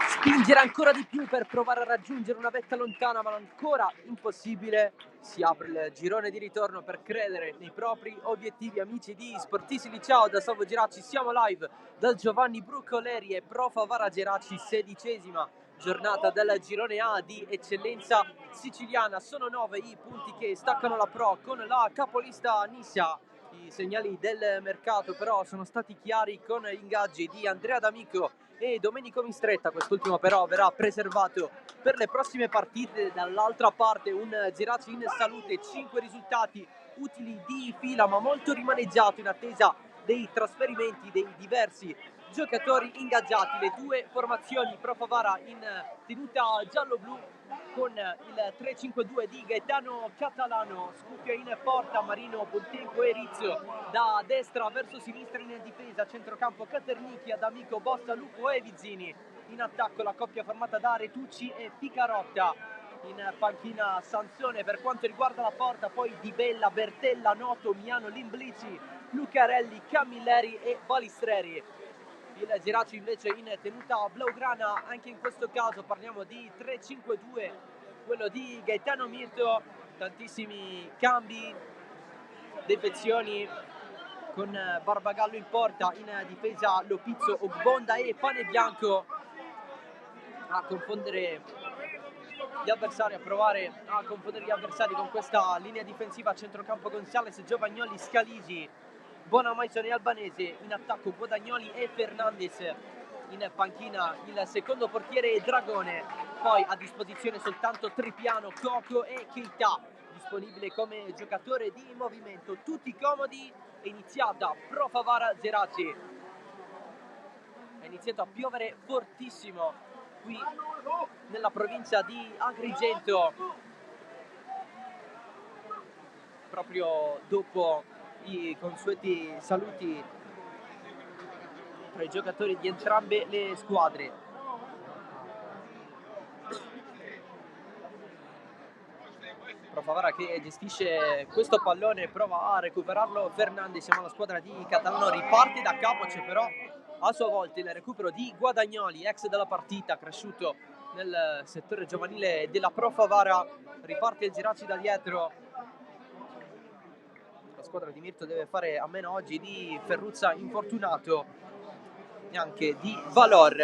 Spingere ancora di più per provare a raggiungere una vetta lontana, ma ancora impossibile. Si apre il girone di ritorno per credere nei propri obiettivi. Amici di Sportissimi, ciao da Salvo Geraci, siamo live dal Giovanni Brucoleri e Pro Favara Geraci, 16ª giornata del girone A di eccellenza siciliana. Sono 9 i punti che staccano la Pro con la capolista Nisia. I segnali del mercato però sono stati chiari con gli ingaggi di Andrea D'Amico e Domenico Mistretta. Quest'ultimo però verrà preservato per le prossime partite. Dall'altra parte un Geraci in salute, 5 risultati utili di fila ma molto rimaneggiato in attesa dei trasferimenti dei diversi giocatori ingaggiati. Le due formazioni Pro Favara in tenuta giallo-blu con il 3-5-2 di Gaetano Catalano, Scuffia in porta, Marino, Bontempo e Rizzo da destra verso sinistra in difesa, centrocampo Caternicchi, Adamico, Bossa, Lupo e Vizzini. In attacco la coppia formata da Retucci e Picarotta. In panchina Sansone per quanto riguarda la porta, poi Di Bella, Bertella, Noto, Miano, Limblici, Lucarelli, Camilleri e Balistreri. Il Geraci invece in tenuta blaugrana, anche in questo caso parliamo di 3-5-2, quello di Gaetano Mirto, tantissimi cambi, defezioni con Barbagallo in porta, in difesa Lopizzo, Ogbonda e Pane Bianco a confondere gli avversari, a provare a confondere gli avversari con questa linea difensiva a centrocampo Gonzales, Giovagnoli, Scalisi, Bonamaison e Albanese. In attacco Guadagnoli e Fernandez. In panchina il secondo portiere Dragone. Poi a disposizione soltanto Tripiano, Coco e Keita, disponibile come giocatore di movimento. Tutti comodi. È iniziata Pro Favara Geraci. È iniziato a piovere fortissimo qui nella provincia di Agrigento, proprio dopo i consueti saluti tra i giocatori di entrambe le squadre. Pro Favara che gestisce questo pallone, prova a recuperarlo Fernandez, siamo alla squadra di Catalano, riparte da capo, c'è però a sua volta il recupero di Guadagnoli, ex della partita, cresciuto nel settore giovanile della Pro Favara. Riparte il Geraci da dietro. La squadra di Mirto deve fare a meno oggi di Ferruzza infortunato e anche di Valor.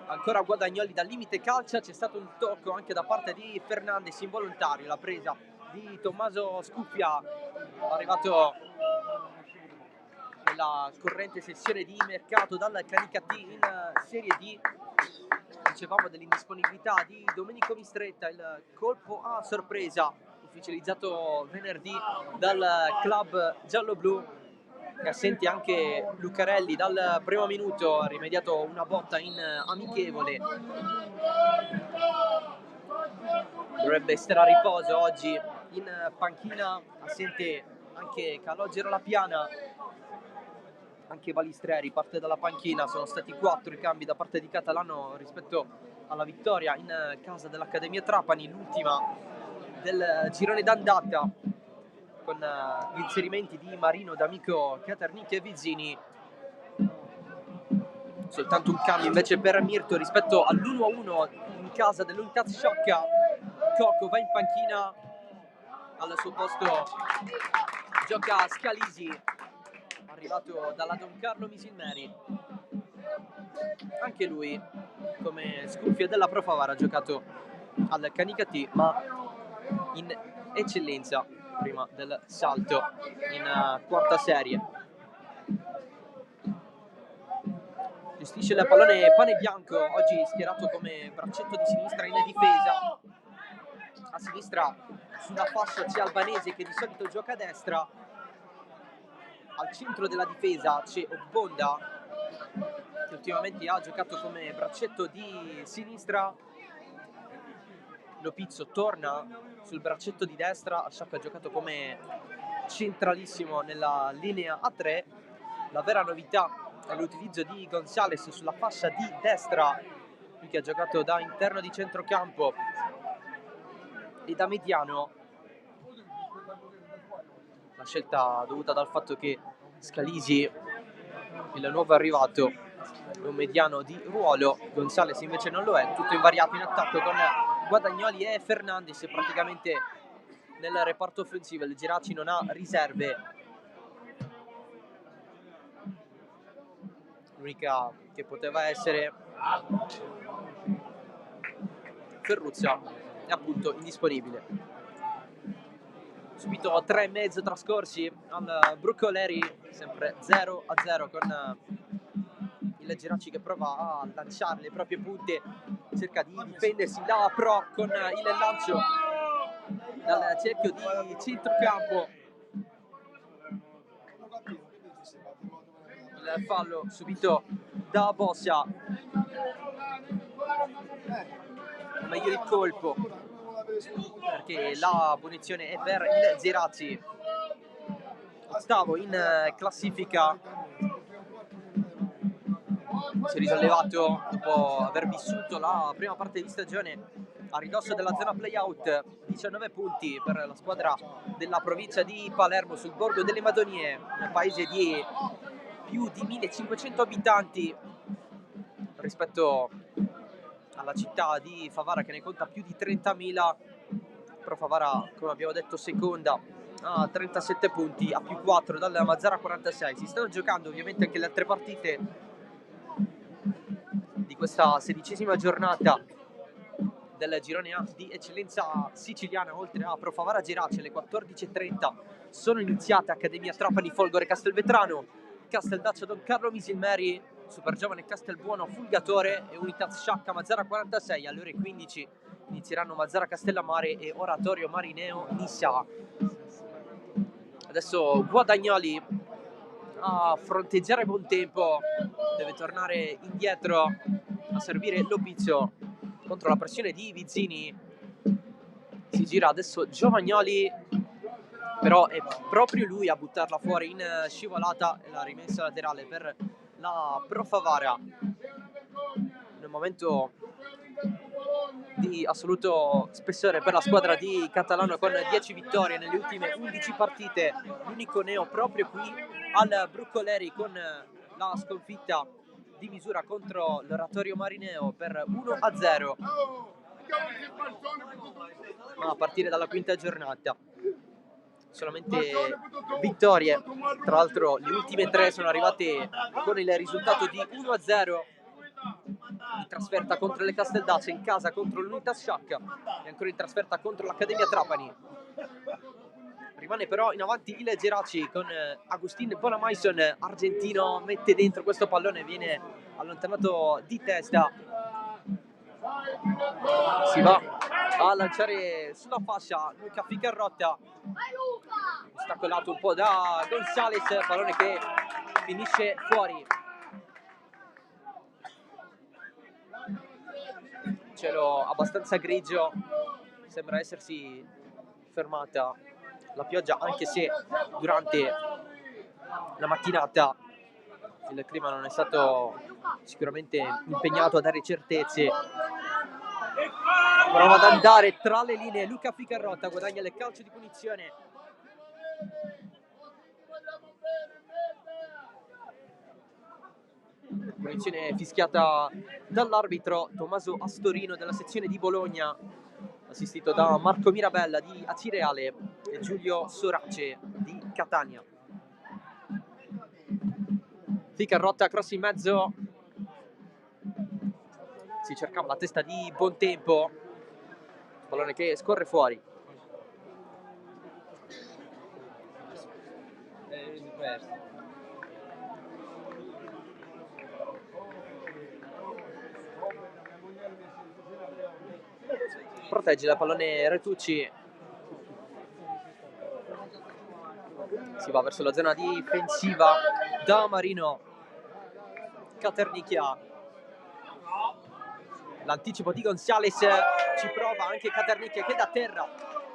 Ancora Guadagnoli dal limite calcia, c'è stato un tocco anche da parte di Fernandez involontario, la presa di Tommaso Scuffia, arrivato nella corrente sessione di mercato dal Canicattì in Serie D. Dicevamo dell'indisponibilità di Domenico Mistretta, il colpo a sorpresa ufficializzato venerdì dal club giallo-blu. È assente anche Lucarelli dal primo minuto, ha rimediato una botta in amichevole. Dovrebbe essere a riposo oggi in panchina, assente anche Calogero La Piana, anche Balistreri parte dalla panchina. Sono stati 4 i cambi da parte di Catalano rispetto alla vittoria in casa dell'Accademia Trapani, l'ultima del girone d'andata, con gli inserimenti di Marino, D'Amico, Caternicchi e Vizzini. Soltanto un cambio invece per Mirto rispetto all'1-1 in casa dell'Unitat Sciacca. Coco va in panchina, al suo posto gioca Scalisi, arrivato dalla Don Carlo Misilmeri. Anche lui, come Scuffia della Pro Favara, ha giocato al Canicattì, ma in eccellenza prima del salto in quarta serie. Gestisce il pallone Pane Bianco, oggi schierato come braccetto di sinistra in difesa. A sinistra sulla fascia c'è Albanese che di solito gioca a destra. Al centro della difesa c'è Ogbonda, che ultimamente ha giocato come braccetto di sinistra. Lopizzo torna sul braccetto di destra, Sciacca ha giocato come centralissimo nella linea a 3. La vera novità è l'utilizzo di Gonzales sulla fascia di destra, lui che ha giocato da interno di centrocampo e da mediano. La scelta dovuta dal fatto che Scalisi il nuovo arrivato è un mediano di ruolo, Gonzalez invece non lo è, tutto invariato in attacco con Guadagnoli e Fernandes praticamente nel reparto offensivo. Il Geraci non ha riserve, l'unica che poteva essere Ferruzza è appunto indisponibile. Subito 3,5 trascorsi al Brucoleri, sempre 0-0 con il Geraci che prova a lanciare le proprie punte, cerca di difendersi da Pro con il lancio dal cerchio di centrocampo. Il fallo subito da Bossia, o meglio il colpo, perché la punizione è per il Geraci, ottavo in classifica. Si è risollevato dopo aver vissuto la prima parte di stagione a ridosso della zona playout. 19 punti per la squadra della provincia di Palermo sul borgo delle Madonie, un paese di più di 1500 abitanti rispetto alla città di Favara che ne conta più di 30.000. Però Favara, come abbiamo detto, seconda a 37 punti, a più 4 dalla Mazzara 46. Si stanno giocando ovviamente anche le altre partite di questa 16ª giornata del girone A di eccellenza siciliana. Oltre a Pro Favara Geraci alle 14:30 sono iniziate Accademia Trapani Folgore Castelvetrano, Casteldaccio Don Carlo Misilmeri, Super Giovane Castelbuono Fulgatore e Unitas Sciacca Mazzara 46. Alle ore 15 inizieranno Mazzara Castellamare e Oratorio Marineo Nissa. Adesso Guadagnoli a fronteggiare Bontempo, deve tornare indietro a servire Lopizio contro la pressione di Vizzini. Si gira adesso Giovagnoli, però è proprio lui a buttarla fuori in scivolata, e la rimessa laterale per la Pro Favara nel momento di assoluto spessore per la squadra di Catalano, con 10 vittorie nelle ultime 11 partite, l'unico neo proprio qui al Brucoleri, con la sconfitta di misura contro l'Oratorio Marineo per 1-0 a partire dalla quinta giornata. Solamente vittorie, tra l'altro le ultime 3 sono arrivate con il risultato di 1-0 in trasferta contro le Casteldacce, in casa contro l'Unitas Sciacca e ancora in trasferta contro l'Accademia Trapani. Rimane però in avanti il Geraci con Agustin Bonamaison, argentino, mette dentro questo pallone, viene allontanato di testa. Si va a lanciare sulla fascia Luca Ficarrotta, ostacolato un po' da Gonzalez, pallone che finisce fuori. Cielo abbastanza grigio, sembra essersi fermata la pioggia, anche se durante la mattinata il clima non è stato sicuramente impegnato a dare certezze. Prova ad andare tra le linee Luca Ficarrotta, guadagna il calcio di punizione. Punizione fischiata dall'arbitro Tommaso Astorino della sezione di Bologna, assistito da Marco Mirabella di Acireale e Giulio Sorace di Catania. Ficarrotta, cross in mezzo, si cercava la testa di Bontempo, pallone che scorre fuori. Protegge la pallone Retucci, si va verso la zona difensiva da Marino. Caternicchia, l'anticipo di Gonzalez, ci prova anche Caternicchia che da terra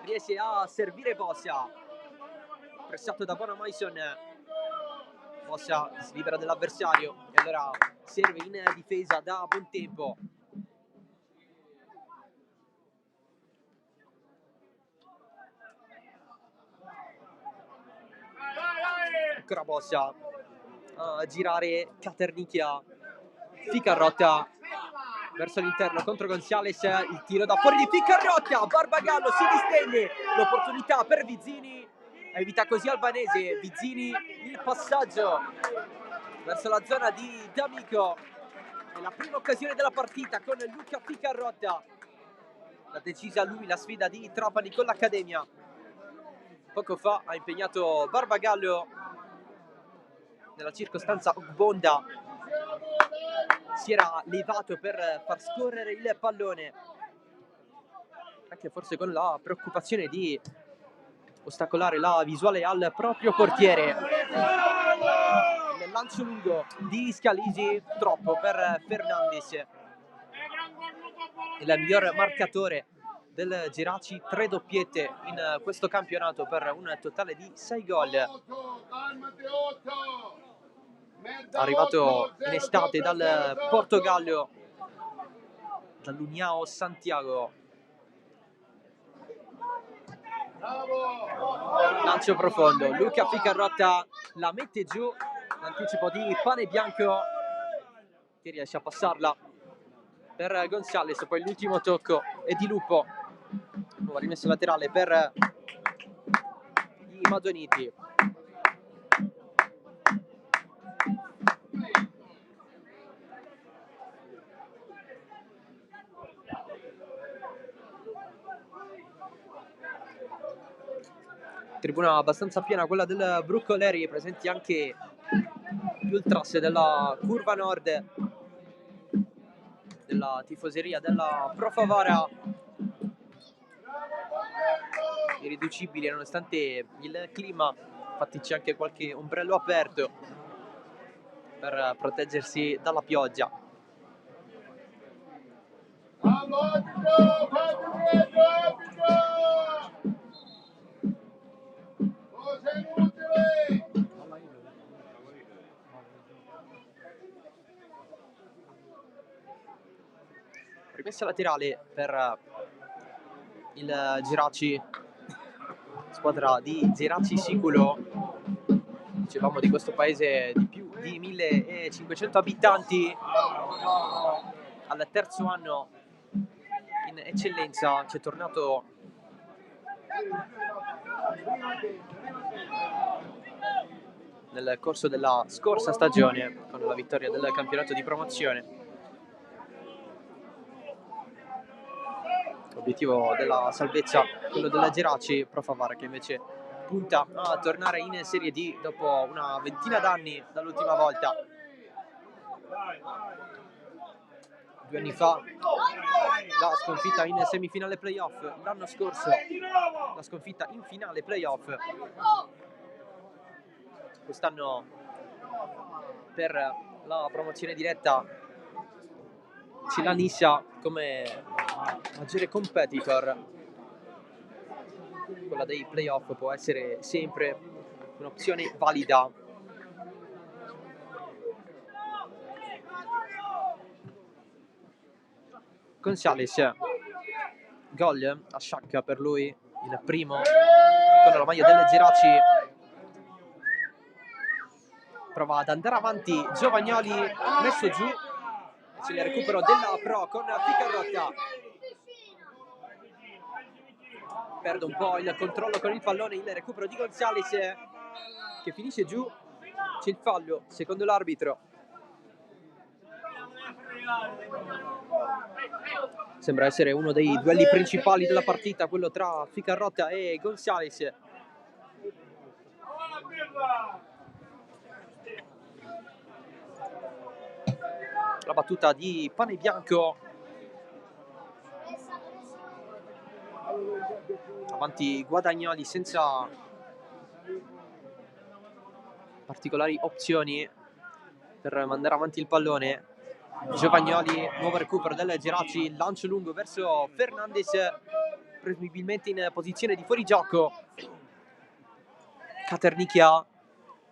riesce a servire Bossia, pressato da Bonamaison. Bossia si libera dell'avversario e allora serve in difesa da Bontempo. Ancora Bossia, a girare Caternicchia, Ficarrotta verso l'interno contro Gonzales, il tiro da fuori di Ficarrotta, Barbagallo si distende, l'opportunità per Vizzini, evita così Albanese, Vizzini il passaggio verso la zona di D'Amico, è la prima occasione della partita con Luca Ficarrotta, l'ha decisa lui la sfida di Trapani con l'Accademia, poco fa ha impegnato Barbagallo, nella circostanza Ogbonda si era levato per far scorrere il pallone, anche forse con la preoccupazione di ostacolare la visuale al proprio portiere. Il lancio lungo di Scalisi, troppo per Fernandez, il miglior marcatore del Geraci, 3 doppiette in questo campionato per un totale di 6 gol. Arrivato in estate dal Portogallo, dall'União Santiago. Lancio profondo, Luca Ficarrotta la mette giù, l'anticipo di Pane Bianco che riesce a passarla per Gonzales, poi l'ultimo tocco è di Lupo, nuova rimessa laterale per i Madoniti. Tribuna abbastanza piena quella del Broccoleri, presenti anche gli ultras della curva nord della tifoseria della Pro Favara, irriducibili nonostante il clima, infatti c'è anche qualche ombrello aperto per proteggersi dalla pioggia. Rimessa laterale per il Geraci, squadra di Geraci Siculo, dicevamo di questo paese di più di 1500 abitanti, al terzo anno in eccellenza, c'è tornato nel corso della scorsa stagione con la vittoria del campionato di promozione. L'obiettivo della salvezza, quello della Geraci, Pro Favara che invece punta a tornare in Serie D dopo una ventina d'anni dall'ultima volta. 2 anni fa la sconfitta in semifinale playoff, l'anno scorso la sconfitta in finale playoff, quest'anno per la promozione diretta c'è la Nissa come maggiore competitor. Quella dei playoff può essere sempre un'opzione valida. Gonzales, gol a sciacca per lui, il primo con la maglia delle Geraci. Prova ad andare avanti Giovagnoli, messo giù, c'è il recupero della Pro con Ficarrotta, perde un po' il controllo con il pallone, il recupero di Gonzales che finisce giù, c'è il fallo secondo l'arbitro. Sembra essere uno dei duelli principali della partita, quello tra Ficarrotta e Gonzales. La battuta di Pane Bianco, avanti Guadagnoli senza particolari opzioni per mandare avanti il pallone. Giovagnoli, nuovo recupero del Geraci, lancio lungo verso Fernandez, presumibilmente in posizione di fuorigioco. Caternicchia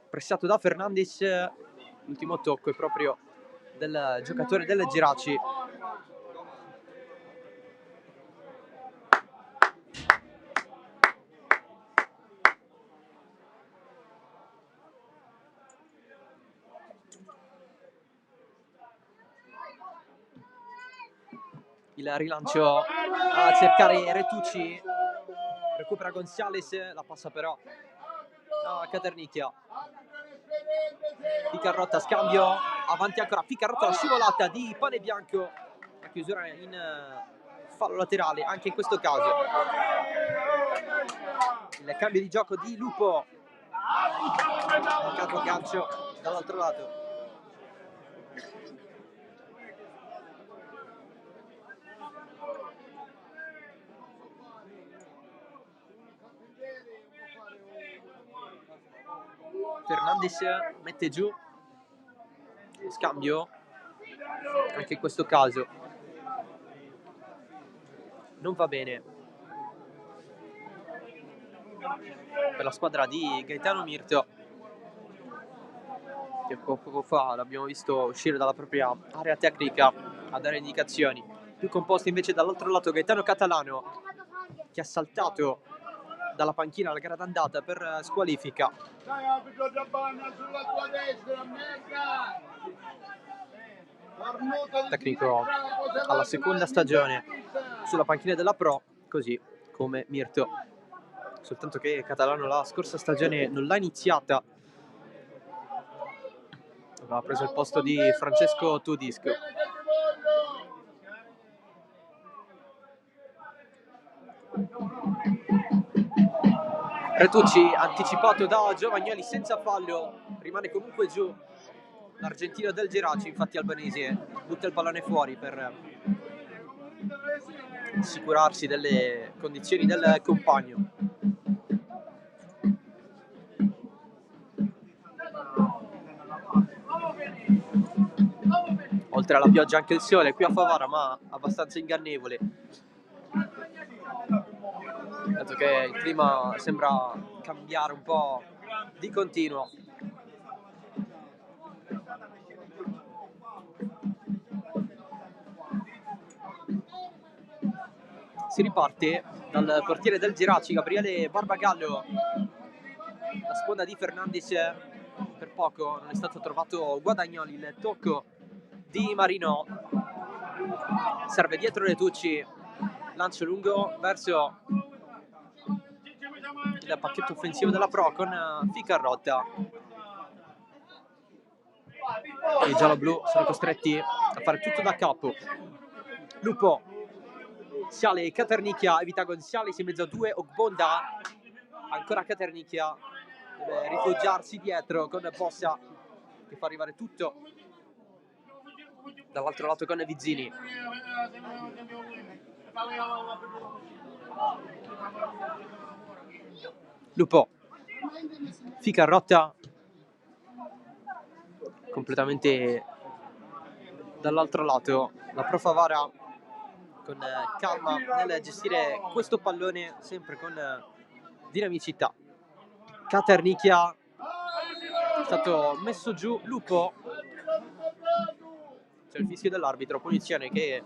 pressato da Fernandez, l'ultimo tocco è proprio del giocatore del Geraci. il rilancio a cercare Retucci, recupera Gonzales, la passa però a Caternicchia. Ficarrotta, scambio, avanti ancora Ficarrotta, la scivolata di Pane Bianco, la chiusura in fallo laterale anche in questo caso. Il cambio di gioco di Lupo, mancato gancio dall'altro lato. Fernandez mette giù, scambio anche in questo caso non va bene per la squadra di Gaetano Mirto, che poco fa l'abbiamo visto uscire dalla propria area tecnica a dare indicazioni. Più composto invece dall'altro lato Gaetano Catalano, che ha saltato dalla panchina alla gara d'andata per squalifica. Tecnico alla seconda stagione sulla panchina della Pro, così come Mirto, soltanto che Catalano la scorsa stagione non l'ha iniziata, aveva preso il posto di Francesco Tudisco. Retucci anticipato da Giovagnoli senza fallo, rimane comunque giù l'argentino del Geraci, infatti Albanese butta il pallone fuori per assicurarsi delle condizioni del compagno. Oltre alla pioggia anche il sole qui a Favara, ma abbastanza ingannevole, dato che il clima sembra cambiare un po' di continuo. Si riparte dal portiere del Geraci, Gabriele Barbagallo, la sponda di Fernandez, per poco non è stato trovato Guadagnoli, il tocco di Marino, serve dietro Retucci, lancio lungo verso il pacchetto offensivo della Pro con Ficarrotta. I giallo-blu sono costretti a fare tutto da capo. Lupo, sale Caternicchia, evita Gonzales in mezzo a due, Ogbonda, ancora Caternicchia, deve rifugiarsi dietro con Bossa che fa arrivare tutto dall'altro lato con Vizzini. Lupo, Ficarrotta completamente dall'altro lato, la Pro Favara con calma nel gestire questo pallone, sempre con dinamicità. Caternicchia è stato messo giù. Lupo, c'è il fischio dell'arbitro, punizione che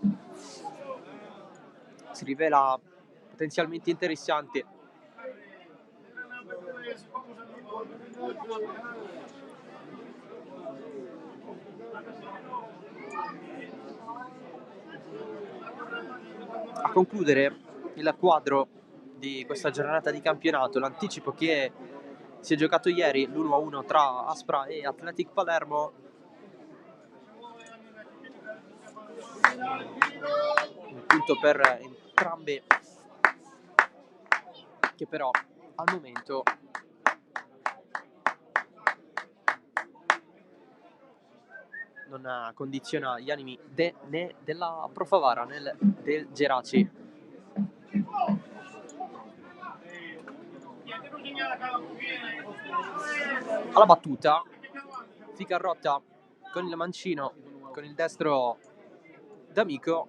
si rivela potenzialmente interessante. A concludere il quadro di questa giornata di campionato, l'anticipo che si è giocato ieri, l'1-1 tra Aspra e Athletic Palermo. Un punto per entrambe, che però al momento non condiziona gli animi né della Pro Favara né del Geraci. Alla battuta Ficarrotta con il mancino, con il destro d'Amico,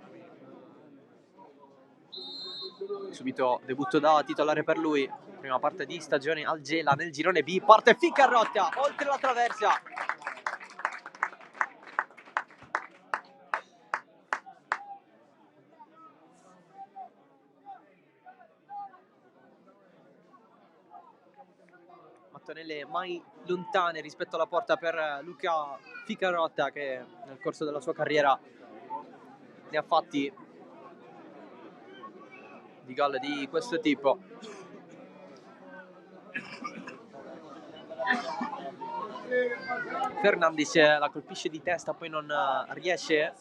subito debutto da titolare per lui, prima parte di stagione al Gela nel girone B, parte Ficarrotta oltre la traversa, mattonelle mai lontane rispetto alla porta per Luca Ficarrotta, che nel corso della sua carriera ne ha fatti di gol di questo tipo. Fernandez la colpisce di testa, poi non riesce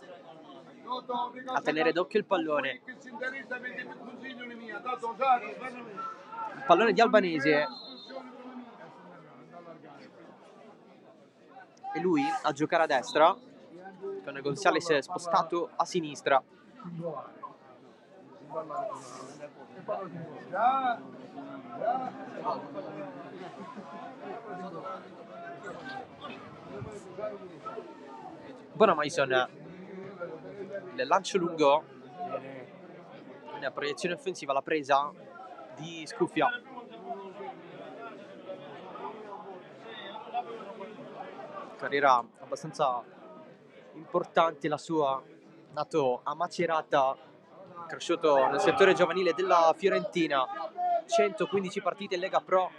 a tenere d'occhio il pallone. Il pallone di Albanese, e lui a giocare a destra, con Gonzalez spostato a sinistra. Bonamaison, il lancio lungo, in proiezione offensiva, la presa di Scuffia. Carriera abbastanza importante la sua, nato a Macerata, cresciuto nel settore giovanile della Fiorentina, 115 partite in Lega Pro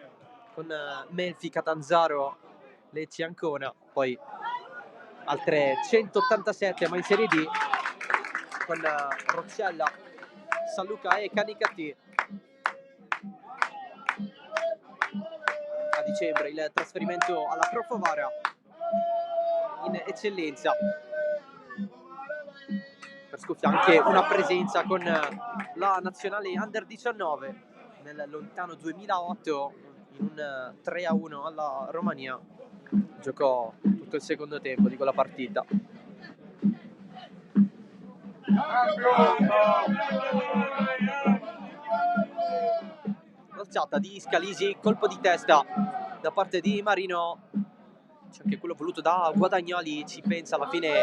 con Melfi, Catanzaro, Lecce, Ancona, poi altre 187 ma in Serie D con Roccella, San Luca e Canicattì. A dicembre il trasferimento alla Pro Favara in eccellenza. Per Scuffia anche una presenza con la nazionale Under 19 nel lontano 2008 in un 3-1 alla Romania. Giocò tutto il secondo tempo di quella partita. L'alzata di Scalisi, colpo di testa da parte di Marino, c'è anche quello voluto da Guadagnoli, ci pensa alla fine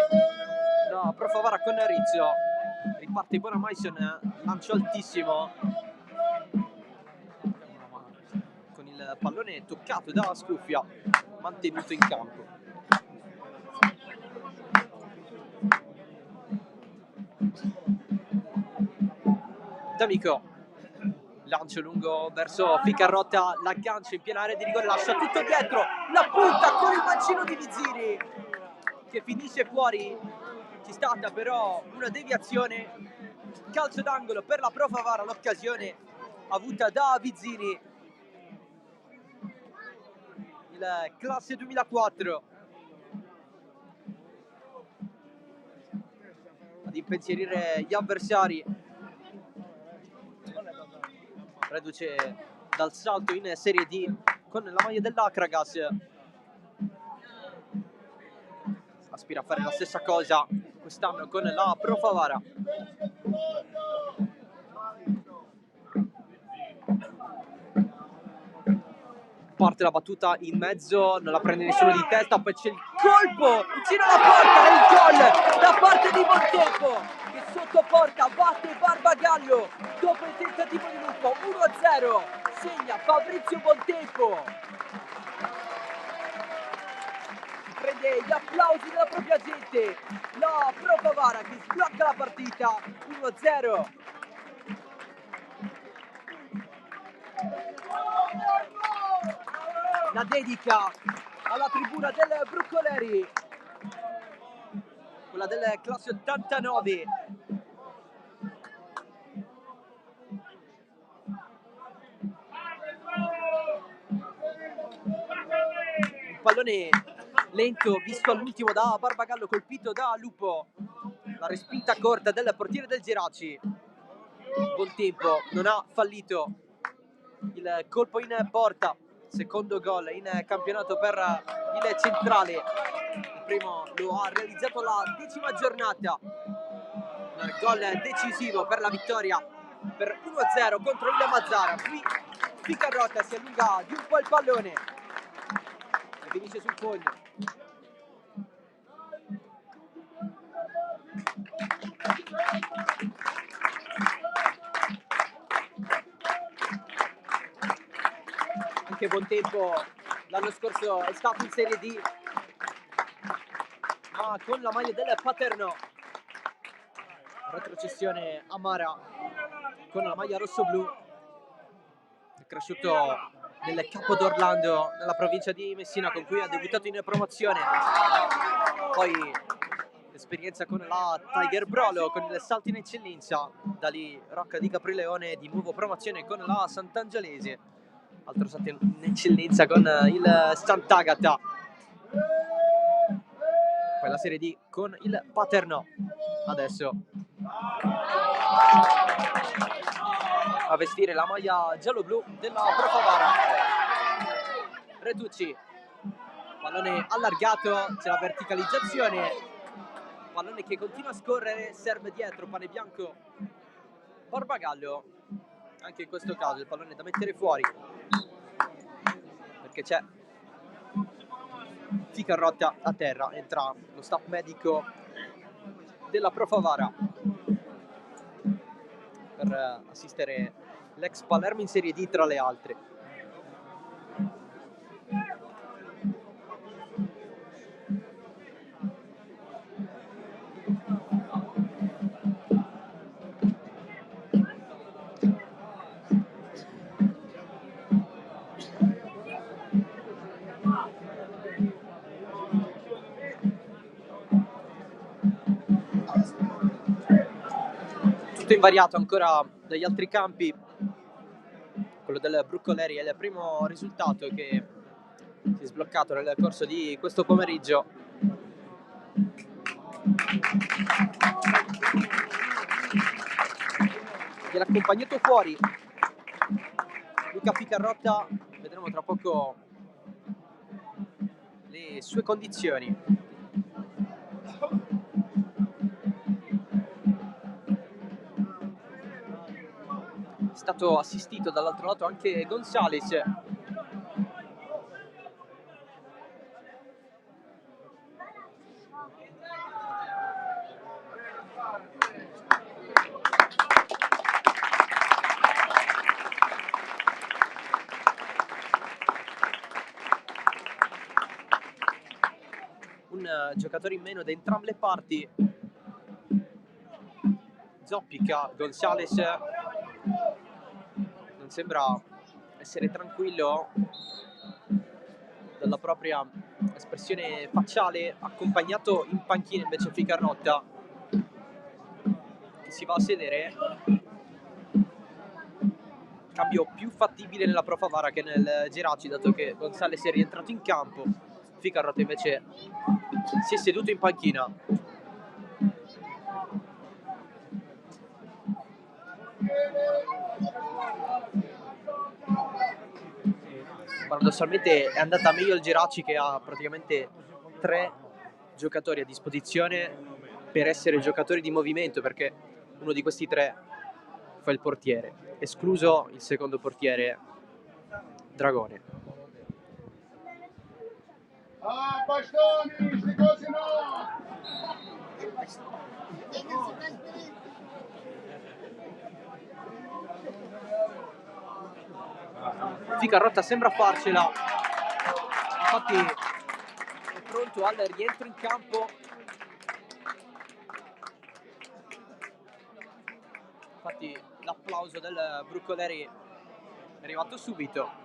la Pro Favara con Rizzo. Riparte Bonamaison, lancio altissimo con il pallone toccato da Scuffia, mantenuto in campo. D'Amico, lancio lungo verso Ficarrotta, l'aggancio in piena area di rigore, lascia tutto dietro, la punta con il mancino di Vizzini che finisce fuori. C'è stata però una deviazione, calcio d'angolo per la Pro Favara, l'occasione avuta da Vizzini, il classe 2004, ad impensierire gli avversari, reduce dal salto in Serie D con la maglia dell'Akragas. Aspira a fare la stessa cosa quest'anno con la Pro Favara. Parte la battuta in mezzo, non la prende nessuno di testa, poi c'è il colpo vicino alla porta e il gol da parte di Bontempo che sotto porta batte Barbagallo dopo il tentativo di Lupo. 1-0, segna Fabrizio Bontempo, prende gli applausi della propria gente, la Pro Favara che sblocca la partita. 1-0. La dedica alla tribuna del Broccoleri, quella del classe 89. Un pallone lento visto all'ultimo da Barbagallo, colpito da Lupo. La respinta corta del portiere del Geraci. Bontempo non ha fallito il colpo in porta. Secondo gol in campionato per il Centrale. Il primo lo ha realizzato alla 10ª giornata. Un gol decisivo per la vittoria per 1-0 contro il Mazzara. Qui Ficarrotta si allunga di un po' il pallone e finisce sul foglio. Anche Bontempo l'anno scorso è stato in Serie D, ma con la maglia del Paternò. Retrocessione amara con la maglia rosso-blu. È cresciuto nel Capo d'Orlando, nella provincia di Messina, con cui ha debuttato in promozione. Poi è esperienza con la Tiger Brolo, con il salto in eccellenza. Da lì Rocca di Caprileone, di nuovo promozione con la Sant'Angelese, altro salto in eccellenza con il Sant'Agata. Poi la Serie D con il Paternò. Adesso a vestire la maglia giallo-blu della Pro Favara Retucci, pallone allargato, c'è la verticalizzazione, pallone che continua a scorrere, serve dietro, pane bianco Barbagallo. Anche in questo caso il pallone da mettere fuori, perché c'è Ficarrotta a terra. Entra lo staff medico della Pro Favara per assistere l'ex Palermo in Serie D tra le altre. Tutto invariato ancora dagli altri campi. Quello del Bruccoleri è il primo risultato che si è sbloccato nel corso di questo pomeriggio. Viene accompagnato fuori Luca Ficarrotta, vedremo tra poco le sue condizioni. È stato assistito dall'altro lato anche Gonzales. Un giocatore in meno da entrambe le parti. Zoppica Gonzales, non sembra essere tranquillo dalla propria espressione facciale. Accompagnato in panchina invece Ficarrotta, che si va a sedere. Cambio più fattibile nella Pro Favara che nel Geraci, dato che Gonzales è rientrato in campo. Ficarrotta invece si è seduto in panchina. Paradossalmente è andata meglio il Geraci, che ha praticamente 3 giocatori a disposizione per essere giocatori di movimento, perché uno di questi 3 fa il portiere, escluso il secondo portiere Dragone. Ficarrotta sembra farcela, infatti è pronto al rientro in campo. Infatti l'applauso del Bruccoleri è arrivato subito.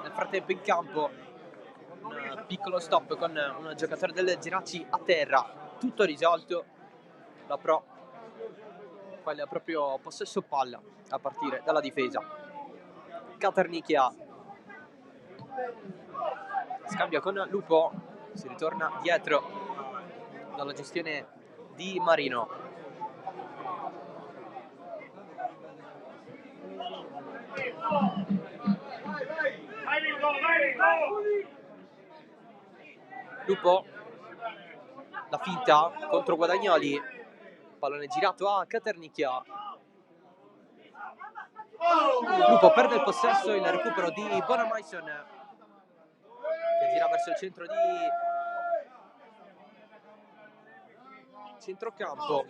Nel frattempo in campo un piccolo stop con un giocatore del Geraci a terra. Tutto risolto. La Pro fa il proprio possesso palla a partire dalla difesa. Caternicchia scambia con Lupo, si ritorna dietro dalla gestione di Marino. Lupo, la finta contro Guadagnoli, pallone girato a Caternicchia. Lupo perde il possesso, il recupero di Bonamaison, che gira verso il centro di centrocampo.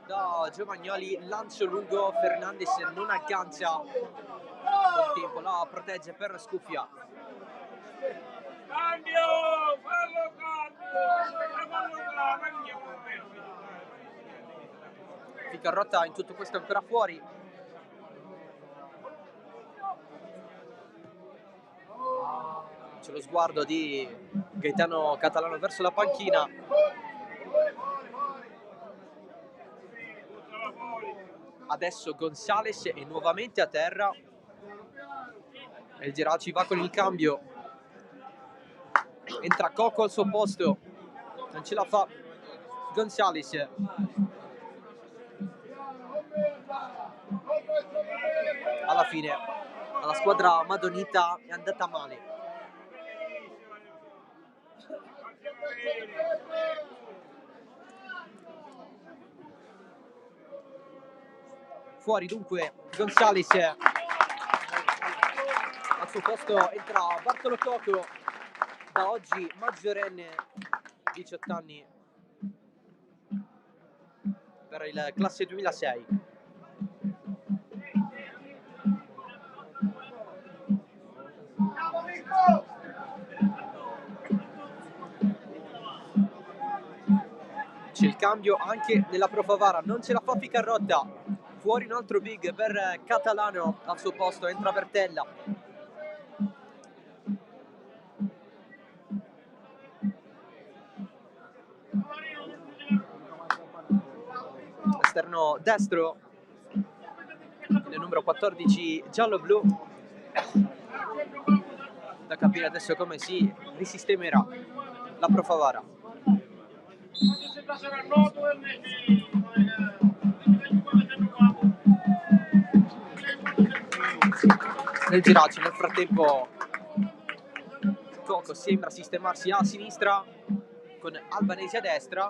Da Giovagnoli, lancio lungo, Fernandez non aggancia, il tempo la protegge per Scuffia. Ficarrotta in tutto questo ancora fuori. C'è lo sguardo di Gaetano Catalano verso la panchina. Adesso Gonzales è nuovamente a terra. El Geraci va con il cambio. Entra Coco al suo posto. Non ce la fa Gonzales. Alla fine alla squadra madonita è andata male. Fuori dunque Gonzales. Al suo posto entra Bartolo Coco, da oggi maggiorenne, 18 anni, per il classe 2006. C'è il cambio anche nella Pro Favara, non ce la fa Ficarrotta. Fuori un altro big per Catalano, al suo posto entra Bertella. Esterno destro, il numero 14 giallo-blu. Da capire adesso come si risistemerà la Pro Favara. Nel Geraci nel frattempo Coco sembra sistemarsi a sinistra con Albanesi a destra.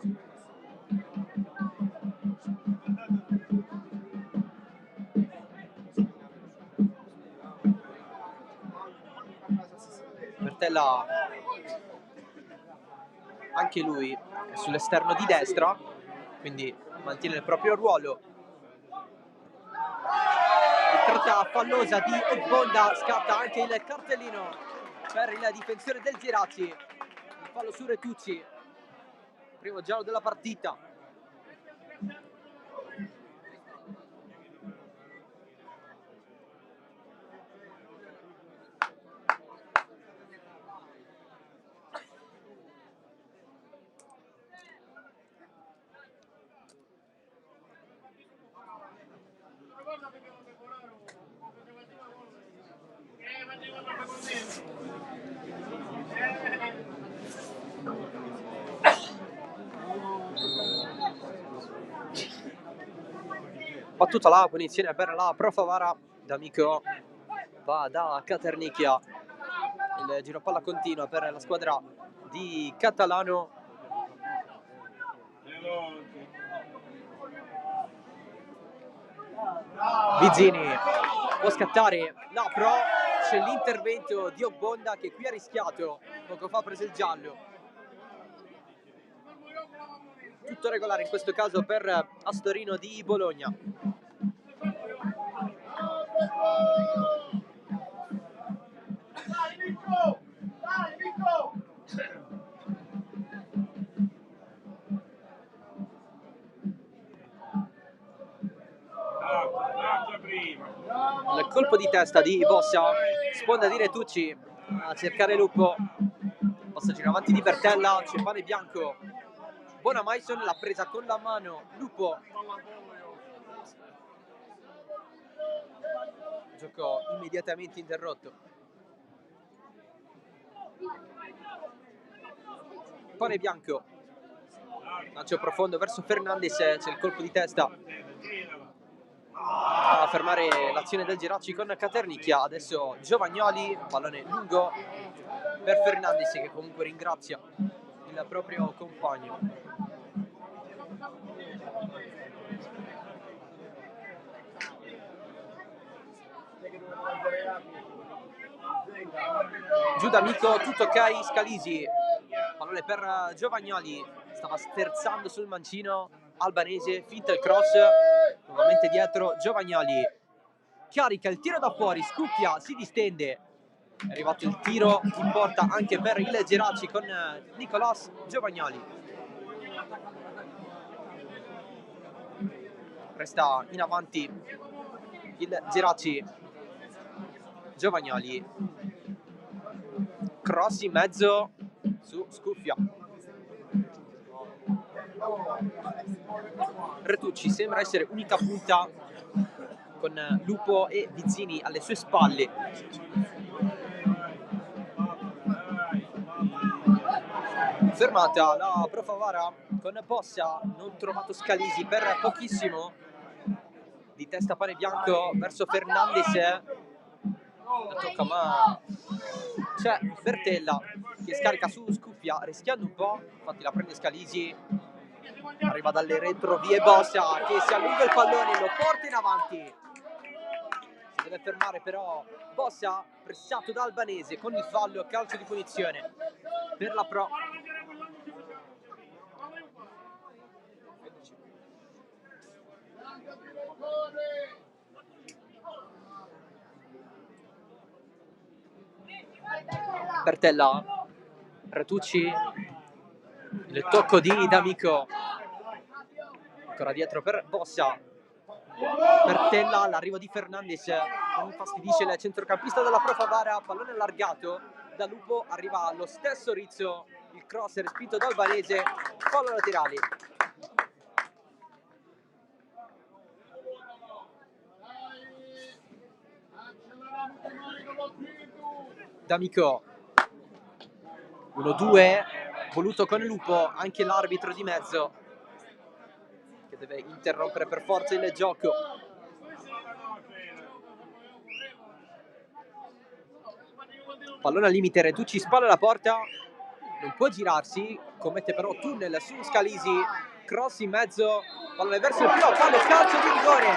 Bertella anche lui è sull'esterno di destra, quindi mantiene il proprio ruolo. Tratta fallosa di Ogbonda, scatta anche il cartellino per il difensore del Geraci. Il fallo su Retucci, primo giallo della partita. Battuta la punizione per la Pro Favara. D'Amico va da Caternicchia. Il giro palla continua per la squadra di Catalano. Vizzini può scattare la Pro. C'è l'intervento di Ogbonda che qui ha rischiato. Poco fa ha preso il giallo. Tutto regolare in questo caso per Astorino di Bologna. Il colpo di testa di Bossa, sponda di Retucci a cercare Lupo. Passaggio in avanti di Bertella, c'è pane bianco. Buona Maison, l'ha presa con la mano Lupo. Gioco immediatamente interrotto. Pane bianco, lancio profondo verso Fernandez, c'è il colpo di testa a fermare l'azione del Geraci con Caternicchia. Adesso Giovagnoli, pallone lungo per Fernandez che comunque ringrazia il proprio compagno. Giù D'Amico, tutto ok, Scalisi, pallone per Giovagnoli, stava sterzando sul mancino Albanese, finta il cross, nuovamente dietro Giovagnoli, carica il tiro da fuori, scuffia, si distende, è arrivato il tiro in porta anche per il Geraci con Nicolas Giovagnoli. Resta in avanti il Geraci. Giovagnoli, cross in mezzo su Scuffia. Retucci sembra essere unica punta con Lupo e Vizzini alle sue spalle. Fermata la Pro Favara con Bossa, non trovato Scalisi per pochissimo, di testa pane bianco verso Fernandez, la tocca ma c'è Bertella che scarica su Scuffia rischiando un po', infatti la prende Scalisi, arriva dalle retrovie Bossa che si allunga il pallone, lo porta in avanti, si deve fermare però Bossa, pressato da Albanese con il fallo, calcio di punizione per la Pro. Bertella, Retucci, il tocco di D'Amico, ancora dietro per Bossa, Bertella, l'arrivo di Fernandez, infastidisce il centrocampista della Pro Favara, pallone allargato da Lupo, arriva allo stesso Rizzo, il cross è respinto da Albanese, fallo laterali. D'Amico, 1-2, voluto con Lupo, anche l'arbitro di mezzo che deve interrompere per forza il gioco. Pallone al limite, Retucci spalla la porta, non può girarsi, commette però tunnel su Scalisi, cross in mezzo, pallone verso il primo palo, calcio di rigore.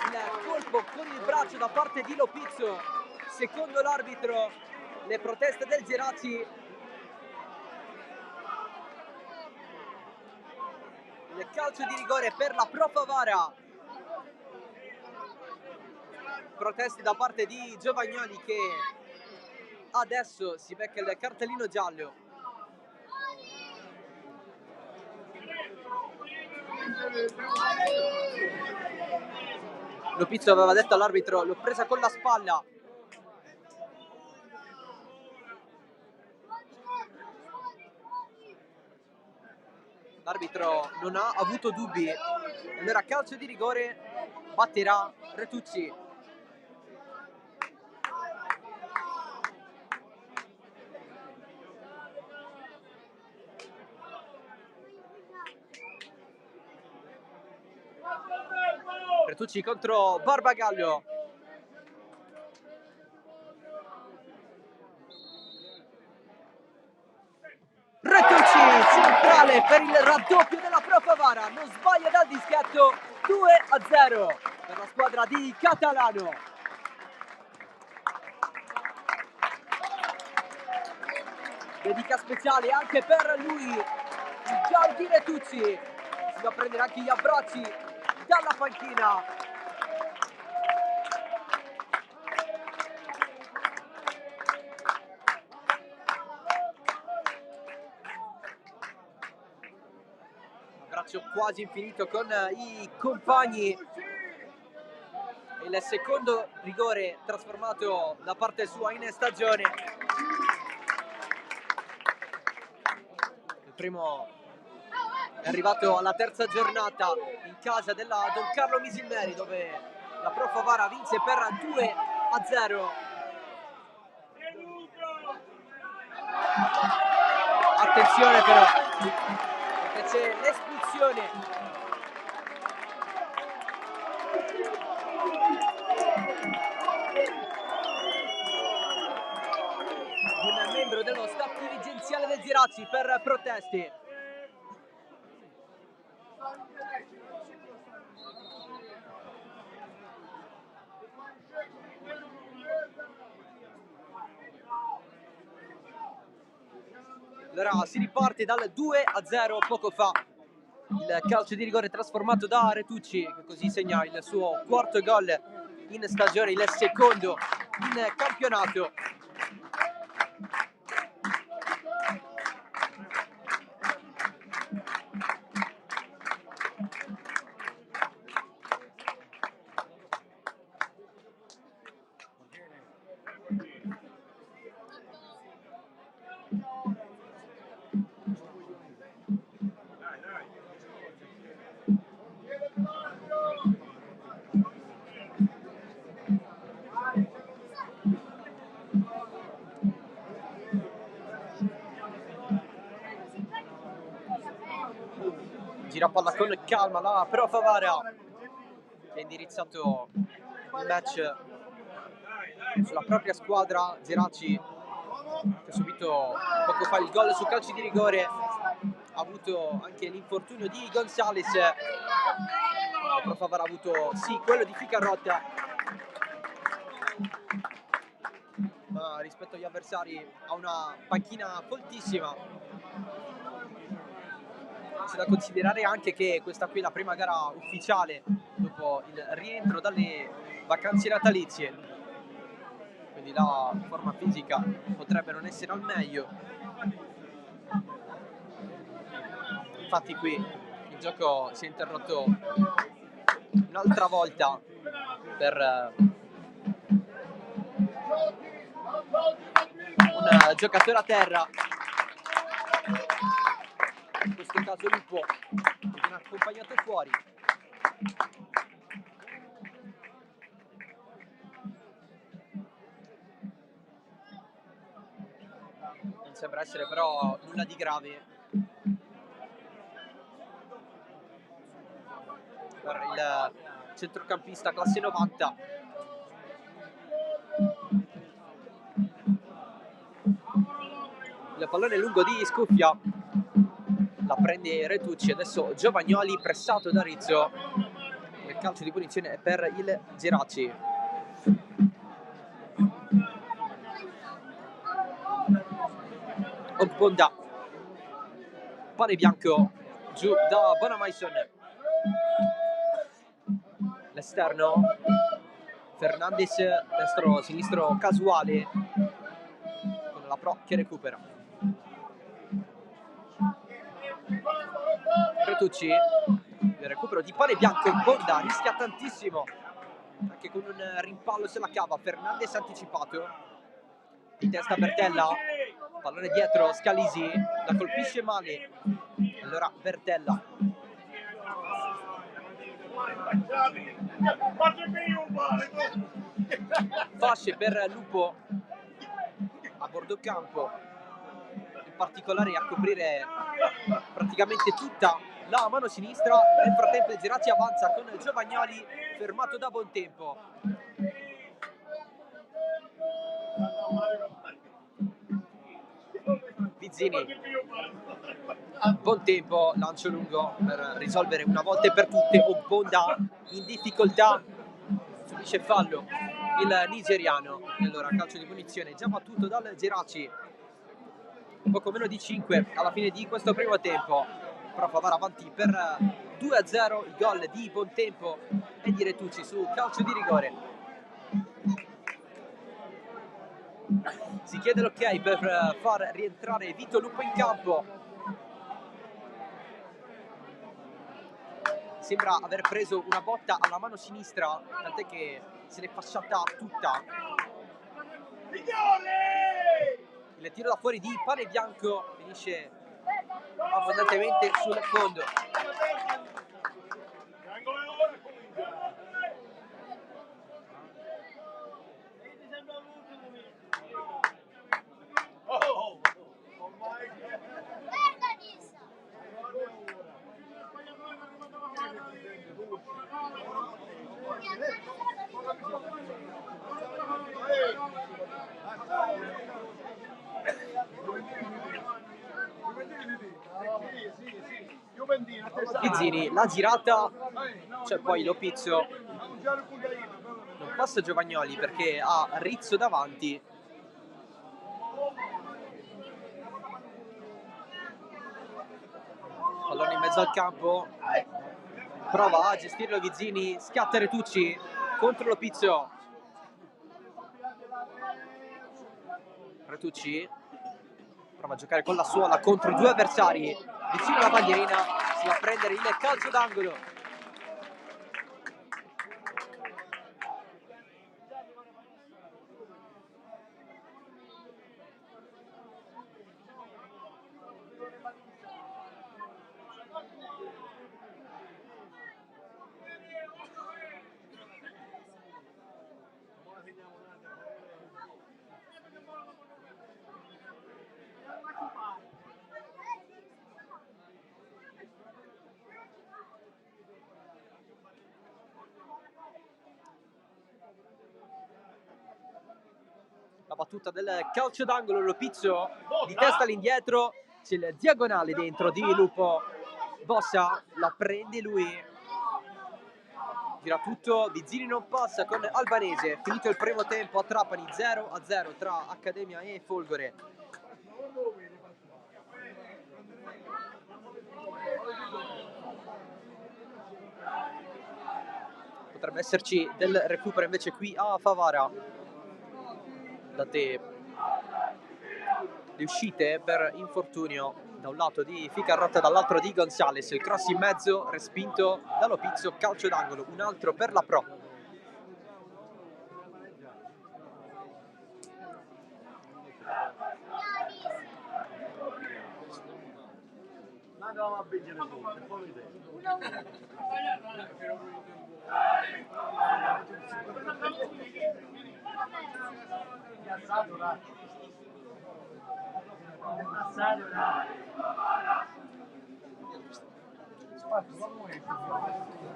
Il colpo con il braccio da parte di Lopizzo, secondo l'arbitro le proteste del Gerazzi. Il calcio di rigore per la Pro Favara. Proteste da parte di Giovagnoli che adesso si becca il cartellino giallo. Lopizzo aveva detto all'arbitro, l'ho presa con la spalla. L'arbitro non ha avuto dubbi, allora calcio di rigore, batterà Retucci. Retucci contro Barbagallo. Retucci, centrale per il raddoppio della Pro Favara, non sbaglia dal dischetto, 2-0 per la squadra di Catalano. Dedica speciale anche per lui, il gol di Retucci, si va a prendere anche gli abbracci dalla panchina. Abbraccio quasi infinito con i compagni. Il secondo rigore trasformato da parte sua in stagione. Il primo è arrivato alla terza giornata in casa della Don Carlo Misilmeri, dove la Pro Favara vinse per 2-0. Attenzione però, perché c'è l'espulsione. Un membro dello staff dirigenziale del Gerazzi per proteste. Allora si riparte dal 2-0 poco fa. Il calcio di rigore trasformato da Retucci, che così segna il suo quarto gol in stagione, il secondo in campionato. gira palla con calma la Pro Favara, che ha indirizzato il match sulla propria squadra. Geraci, che ha subito poco fa il gol su calci di rigore, ha avuto anche l'infortunio di Gonzales. La Pro Favara ha avuto sì quello di Ficarrotta, ma rispetto agli avversari ha una panchina foltissima. C'è da considerare anche che questa qui è la prima gara ufficiale dopo il rientro dalle vacanze natalizie, quindi la forma fisica potrebbe non essere al meglio. Infatti qui il gioco si è interrotto un'altra volta per un giocatore a terra, in questo caso Lupo, che viene accompagnato fuori. Non sembra essere però nulla di grave per il centrocampista classe 90. Il pallone lungo di Scuffia, la prende Retucci, adesso Giovagnoli pressato da Rizzo. Il calcio di punizione per il Geraci. Ogbonda, pane bianco giù da Bonamaison, l'esterno Fernandez, destro sinistro casuale con la Pro che recupera. Retucci, il recupero di pane bianco. Ogbonda rischia tantissimo, anche con un rimpallo se la cava. Fernandez anticipato, di testa Bertella, pallone dietro Scalisi, la colpisce male, allora Bertella. Fasce per Lupo a bordo campo, in particolare a coprire praticamente tutta la mano sinistra. Nel frattempo il Geraci avanza con Giovagnoli fermato da Bontempo. Vizzini, Bontempo, lancio lungo per risolvere una volta e per tutte. Ogbonda in difficoltà, subisce fallo il nigeriano, e allora calcio di punizione già battuto dal Geraci. Poco meno di 5 alla fine di questo primo tempo. Pro Favara avanti per 2-0, il gol di Bontempo e di Retucci su calcio di rigore. Si chiede l'ok per far rientrare Vito Lupo in campo. Sembra aver preso una botta alla mano sinistra, tant'è che se l'è fasciata tutta. Il tiro da fuori di pane bianco finisce abbondantemente sul fondo. Vizzini, la girata, c'è poi Lopizzo, non passa Giovagnoli perché ha Rizzo davanti. Pallone in mezzo al campo, prova a gestirlo Vizzini, scatta Retucci contro Lopizzo. Retucci prova a giocare con la suola contro i due avversari, vicino alla bandierina, si va a prendere il calcio d'angolo. battuta del calcio d'angolo, Lopizzo di testa all'indietro, c'è il diagonale dentro di Lupo Bossa, la prende lui, gira tutto, Vizzini non passa con Albanese, finito il primo tempo a Trapani 0-0 tra Accademia e Folgore. Potrebbe esserci del recupero invece qui a Favara, date le uscite per infortunio da un lato di Ficarrotta, dall'altro di Gonzales, il cross in mezzo respinto da Lopizzo, calcio d'angolo, un altro per la Pro.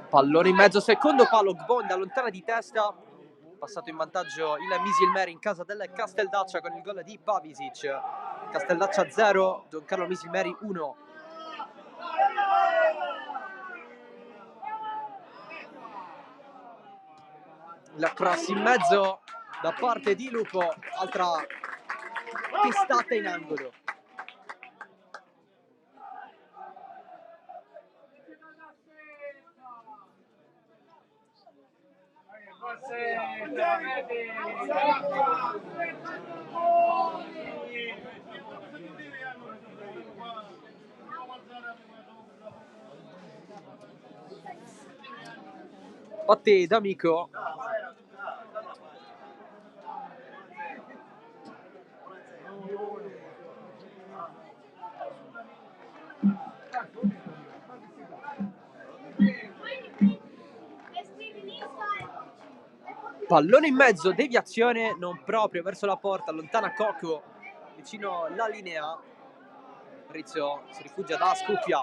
Pallone in mezzo, secondo palo, Gbonda allontana di testa, passato in vantaggio il Misilmeri in casa del Casteldaccia con il gol di Pavisic. Casteldaccia 0, Don Carlo Misilmeri 1. La cross in mezzo da parte di Lupo, altra testata in angolo. Batte D'Amico. Pallone in mezzo, deviazione non proprio verso la porta, allontana Coco vicino alla linea. Rizzo si rifugia da Scuffia,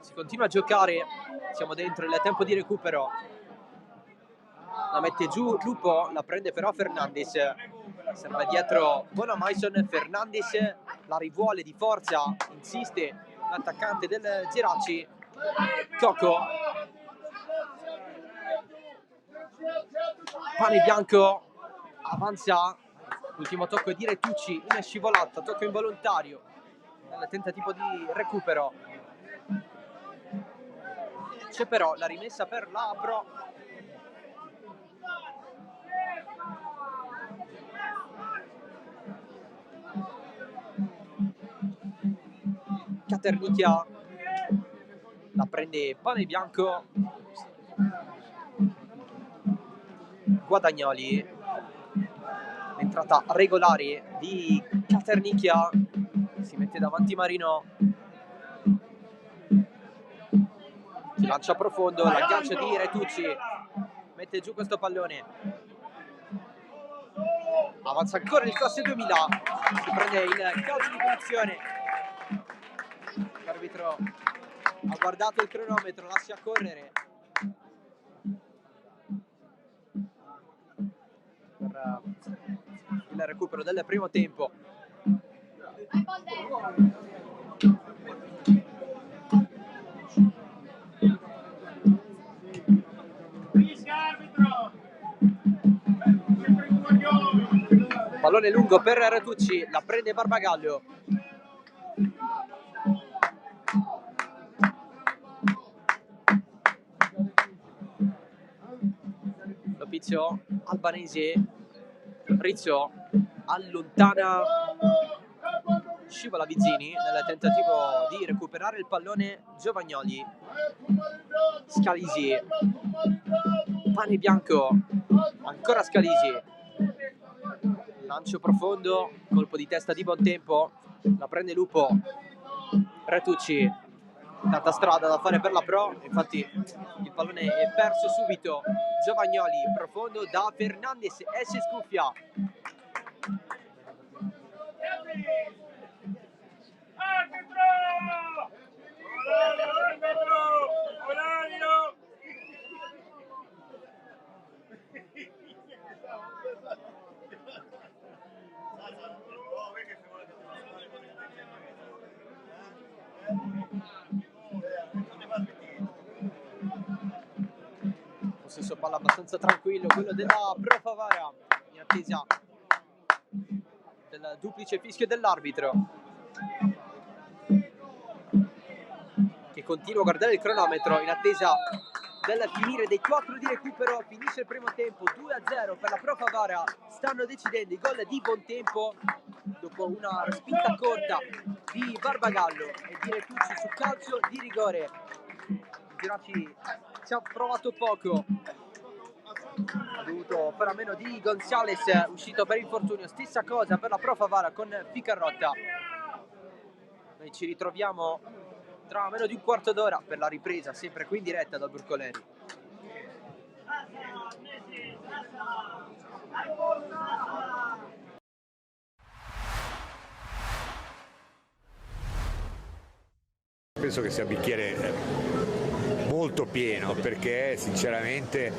si continua a giocare, siamo dentro il tempo di recupero, la mette giù Lupo, la prende però Fernandez, serve dietro Bonamaison, Fernandez la rivuole di forza, insiste l'attaccante del Geraci, Coco, Pane Bianco avanza, ultimo tocco di Retucci in scivolata, tocco involontario nel tentativo di recupero. C'è però la rimessa per la Pro. Caternicchia la prende Pane Bianco, Guadagnoli, l'entrata regolare di Caternicchia, si mette davanti Marino, si lancia profondo, l'aggancio di Retucci, mette giù questo pallone, avanza ancora il classe 2000, si prende il calcio di punizione, l'arbitro ha guardato il cronometro, lascia correre per il recupero del primo tempo. Pallone lungo per Retucci, la prende Barbagallo. Lopizio, Albanese, Rizzo allontana, scivola Vizzini nel tentativo di recuperare il pallone Giovagnoli, Scalisi, Pane Bianco, ancora Scalisi, lancio profondo, colpo di testa di Bontempo, la prende Lupo, Retucci, tanta strada da fare per la Pro, infatti il pallone è perso subito. Giovagnoli, profondo da Fernandez, esce Scuffia. flusso palla abbastanza tranquillo, quello della Pro Favara, in attesa del duplice fischio dell'arbitro, che continua a guardare il cronometro in attesa del finire dei 4 di recupero. Finisce il primo tempo, 2-0 per la Pro Favara. Stanno decidendo i gol di Bontempo dopo una respinta corta di Barbagallo e di Retucci su calcio di rigore. Giraci ci ha provato poco, ha dovuto fare a meno di Gonzales, uscito per infortunio. Stessa cosa per la Pro Favara con Ficarrotta. Noi ci ritroviamo tra meno di un quarto d'ora per la ripresa, sempre qui in diretta dal Burcoleri. Penso che sia un bicchiere molto pieno, perché sinceramente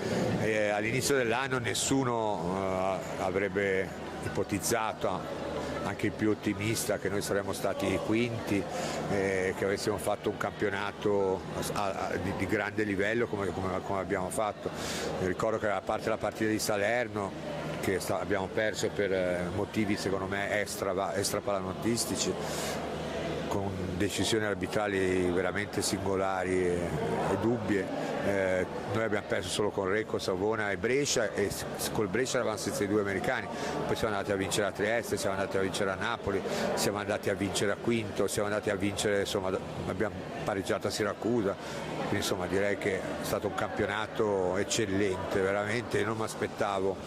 all'inizio dell'anno nessuno avrebbe ipotizzato, anche il più ottimista, che noi saremmo stati quinti, che avessimo fatto un campionato di grande livello come abbiamo fatto. Mi ricordo che a parte la partita di Salerno, che abbiamo perso per motivi secondo me extra pallanuotistici, con decisioni arbitrali veramente singolari e dubbie. Noi abbiamo perso solo con Recco, Savona e Brescia, e col Brescia eravamo senza i due americani. Poi siamo andati a vincere a Trieste, siamo andati a vincere a Napoli, siamo andati a vincere a Quinto, siamo andati a vincere, insomma, abbiamo pareggiato a Siracusa. Quindi insomma direi che è stato un campionato eccellente, veramente. Non mi aspettavo,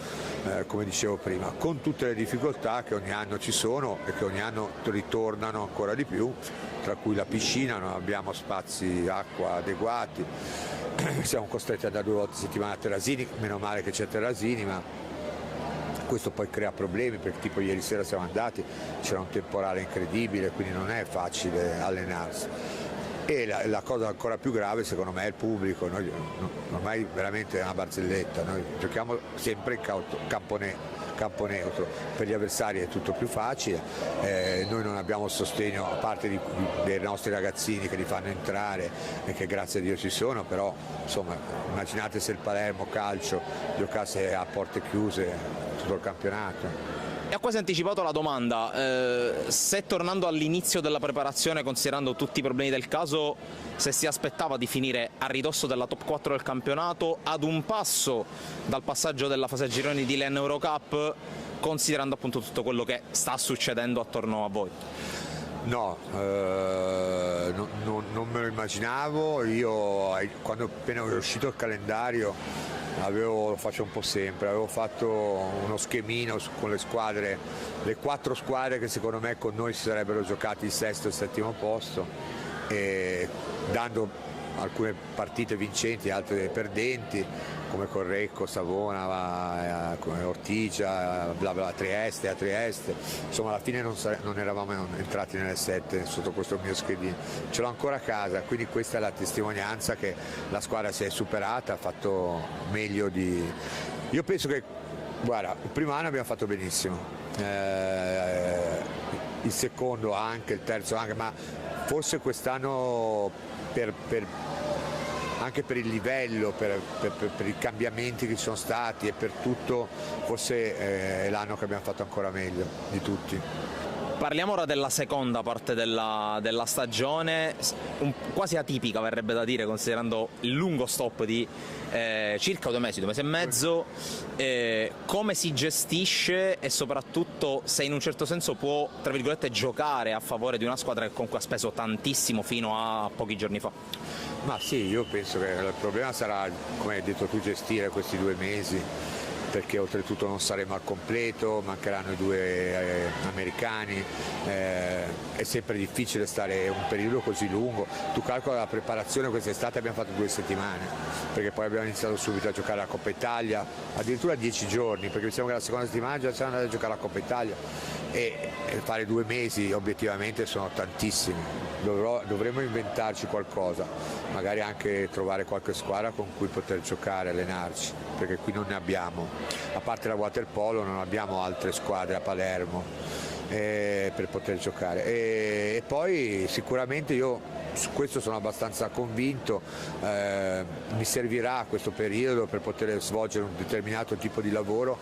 come dicevo prima, con tutte le difficoltà che ogni anno ci sono e che ogni anno ritornano ancora di più, tra cui la piscina. Non abbiamo spazi acqua adeguati, siamo costretti ad andare 2 volte a settimana a Terrasini, meno male che c'è Terrasini, ma questo poi crea problemi, perché tipo ieri sera siamo andati, c'era un temporale incredibile, quindi non è facile allenarsi. E la cosa ancora più grave secondo me è il pubblico. Noi ormai veramente è una barzelletta, noi giochiamo sempre in campo neutro, per gli avversari è tutto più facile, noi non abbiamo sostegno, a parte dei nostri ragazzini che li fanno entrare e che grazie a Dio ci sono, però insomma immaginate se il Palermo Calcio giocasse a porte chiuse tutto il campionato. Ha quasi anticipato la domanda, se tornando all'inizio della preparazione, considerando tutti i problemi del caso, se si aspettava di finire a ridosso della top 4 del campionato, ad un passo dal passaggio della fase a gironi di Len Eurocup, considerando appunto tutto quello che sta succedendo attorno a voi. No, non me lo immaginavo. Io quando appena è uscito il calendario lo faccio un po' sempre, avevo fatto uno schemino con le squadre, le 4 squadre che secondo me con noi si sarebbero giocati il 6° e il 7° posto, e dando alcune partite vincenti, altre perdenti, come Correcco, Savona, come Ortigia, a Trieste. Insomma alla fine non eravamo entrati nelle 7 sotto questo mio schedino. Ce l'ho ancora a casa, quindi questa è la testimonianza che la squadra si è superata, ha fatto meglio di... Io penso che, guarda, il primo anno abbiamo fatto benissimo, il secondo anche, il terzo anche, ma forse quest'anno anche per il livello, per i cambiamenti che ci sono stati e per tutto, forse è l'anno che abbiamo fatto ancora meglio di tutti. Parliamo ora della seconda parte della stagione, quasi atipica verrebbe da dire, considerando il lungo stop di circa 2 mesi e mezzo. Come si gestisce e soprattutto se in un certo senso può, tra virgolette, giocare a favore di una squadra che comunque ha speso tantissimo fino a pochi giorni fa? Ma sì, io penso che il problema sarà, come hai detto tu, gestire questi 2 mesi, perché oltretutto non saremo al completo, mancheranno i 2 americani, è sempre difficile stare un periodo così lungo. Tu calcola la preparazione quest'estate, abbiamo fatto 2 settimane, perché poi abbiamo iniziato subito a giocare la Coppa Italia, addirittura 10 giorni, perché diciamo che la seconda settimana già siamo andati a giocare la Coppa Italia, e fare 2 mesi obiettivamente sono tantissimi. Dovremmo inventarci qualcosa, magari anche trovare qualche squadra con cui poter giocare, allenarci, perché qui non ne abbiamo, a parte la waterpolo non abbiamo altre squadre a Palermo per poter giocare, e poi sicuramente io su questo sono abbastanza convinto, mi servirà questo periodo per poter svolgere un determinato tipo di lavoro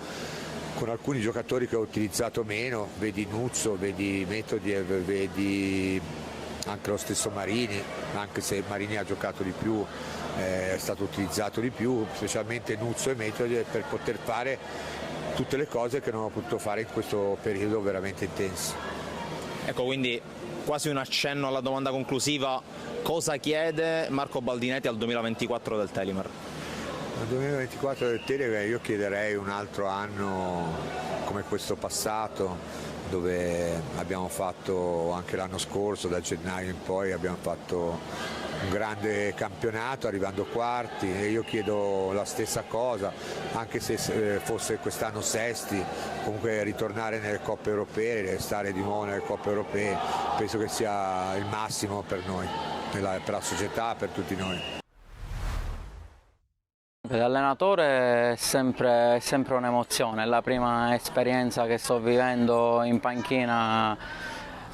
con alcuni giocatori che ho utilizzato meno, vedi Nuzzo, vedi Metodiev, vedi anche lo stesso Marini, anche se Marini ha giocato di più, è stato utilizzato di più, specialmente Nuzzo e Metodiev, per poter fare tutte le cose che non ho potuto fare in questo periodo veramente intenso. Ecco, quindi quasi un accenno alla domanda conclusiva: cosa chiede Marco Baldinetti al 2024 del Telimar? Nel 2024 del Telimar io chiederei un altro anno come questo passato, dove abbiamo fatto anche l'anno scorso, da gennaio in poi abbiamo fatto un grande campionato arrivando quarti, e io chiedo la stessa cosa, anche se fosse quest'anno sesti, comunque ritornare nelle coppe europee, stare di nuovo nelle coppe europee, penso che sia il massimo per noi, per la società, per tutti noi. L'allenatore è sempre un'emozione, è la prima esperienza che sto vivendo in panchina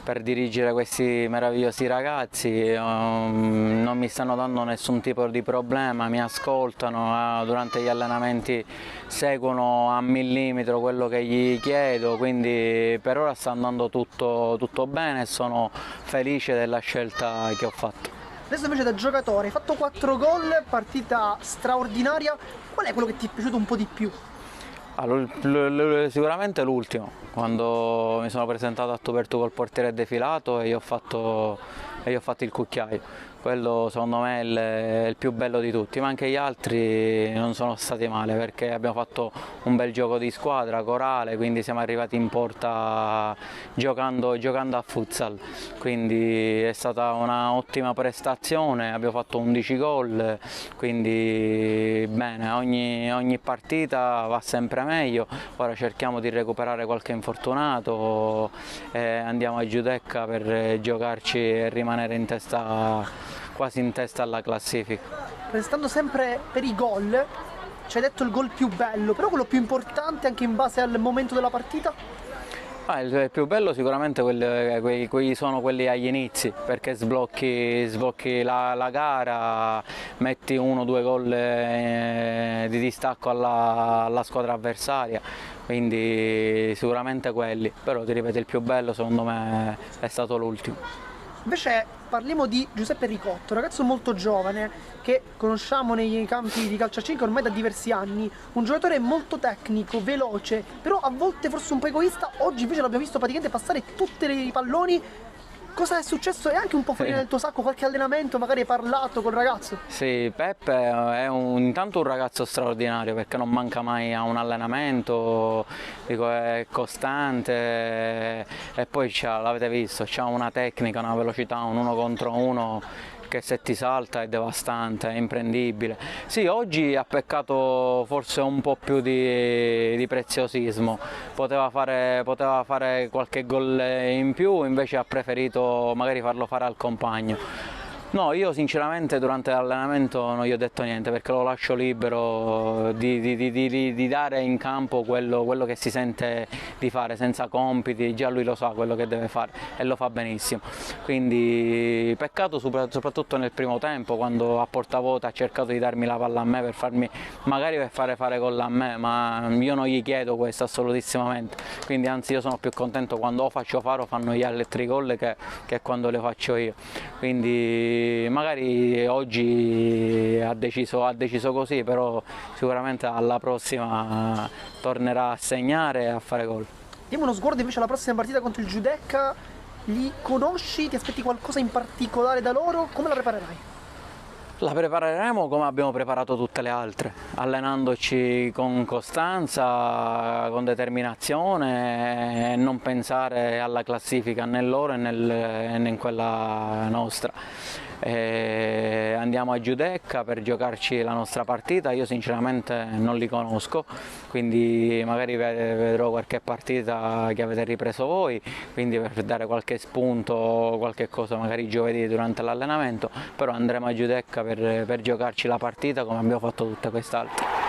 per dirigere questi meravigliosi ragazzi. Non mi stanno dando nessun tipo di problema, mi ascoltano, durante gli allenamenti seguono a millimetro quello che gli chiedo, quindi per ora sta andando tutto bene e sono felice della scelta che ho fatto. Adesso invece da giocatore, hai fatto 4 gol, partita straordinaria, qual è quello che ti è piaciuto un po' di più? Sicuramente l'ultimo, quando mi sono presentato a tu per tu col portiere defilato e io ho fatto il cucchiaio. Quello secondo me è il più bello di tutti, ma anche gli altri non sono stati male, perché abbiamo fatto un bel gioco di squadra, corale, quindi siamo arrivati in porta giocando a futsal, quindi è stata un'ottima prestazione, abbiamo fatto 11 gol, quindi bene, ogni partita va sempre meglio. Ora cerchiamo di recuperare qualche infortunato e andiamo a Giudecca per giocarci e rimanere quasi in testa alla classifica. Restando sempre per i gol, ci hai detto il gol più bello, però quello più importante anche in base al momento della partita? Il più bello sicuramente sono quelli agli inizi, perché sblocchi la gara, metti 1-2 gol di distacco alla squadra avversaria, quindi sicuramente quelli, però ti ripeto, il più bello secondo me è stato l'ultimo. Invece parliamo di Giuseppe Ricotto, un ragazzo molto giovane che conosciamo nei campi di calcio a 5 ormai da diversi anni, un giocatore molto tecnico, veloce, però a volte forse un po' egoista. Oggi invece l'abbiamo visto praticamente passare tutti i palloni. Cosa è successo? È anche un po' fuori nel tuo sacco, qualche allenamento, magari hai parlato col ragazzo? Sì, Peppe è intanto un ragazzo straordinario, perché non manca mai a un allenamento, dico, è costante e poi l'avete visto, c'ha una tecnica, una velocità, un 1 contro 1 che se ti salta è devastante, è imprendibile. Sì, oggi ha peccato forse un po' più di preziosismo, poteva fare qualche gol in più, invece ha preferito magari farlo fare al compagno. No, io sinceramente durante l'allenamento non gli ho detto niente, perché lo lascio libero di dare in campo quello che si sente di fare, senza compiti, già lui lo sa quello che deve fare e lo fa benissimo. Quindi peccato soprattutto nel primo tempo, quando a portavoce ha cercato di darmi la palla a me magari per fare gol a me, ma io non gli chiedo questo assolutissimamente, quindi anzi io sono più contento quando o faccio fare o fanno gli altri gol che quando le faccio io. Quindi magari oggi ha deciso così, però sicuramente alla prossima tornerà a segnare e a fare gol. Diamo uno sguardo invece alla prossima partita contro il Giudecca. Li conosci? Ti aspetti qualcosa in particolare da loro? Come la preparerai? La prepareremo come abbiamo preparato tutte le altre, allenandoci con costanza, con determinazione e non pensare alla classifica né loro né in quella nostra. Andiamo a Giudecca per giocarci la nostra partita, io sinceramente non li conosco, quindi magari vedrò qualche partita che avete ripreso voi, quindi per dare qualche spunto, qualche cosa magari giovedì durante l'allenamento, però andremo a Giudecca per giocarci la partita come abbiamo fatto tutte quest'altre.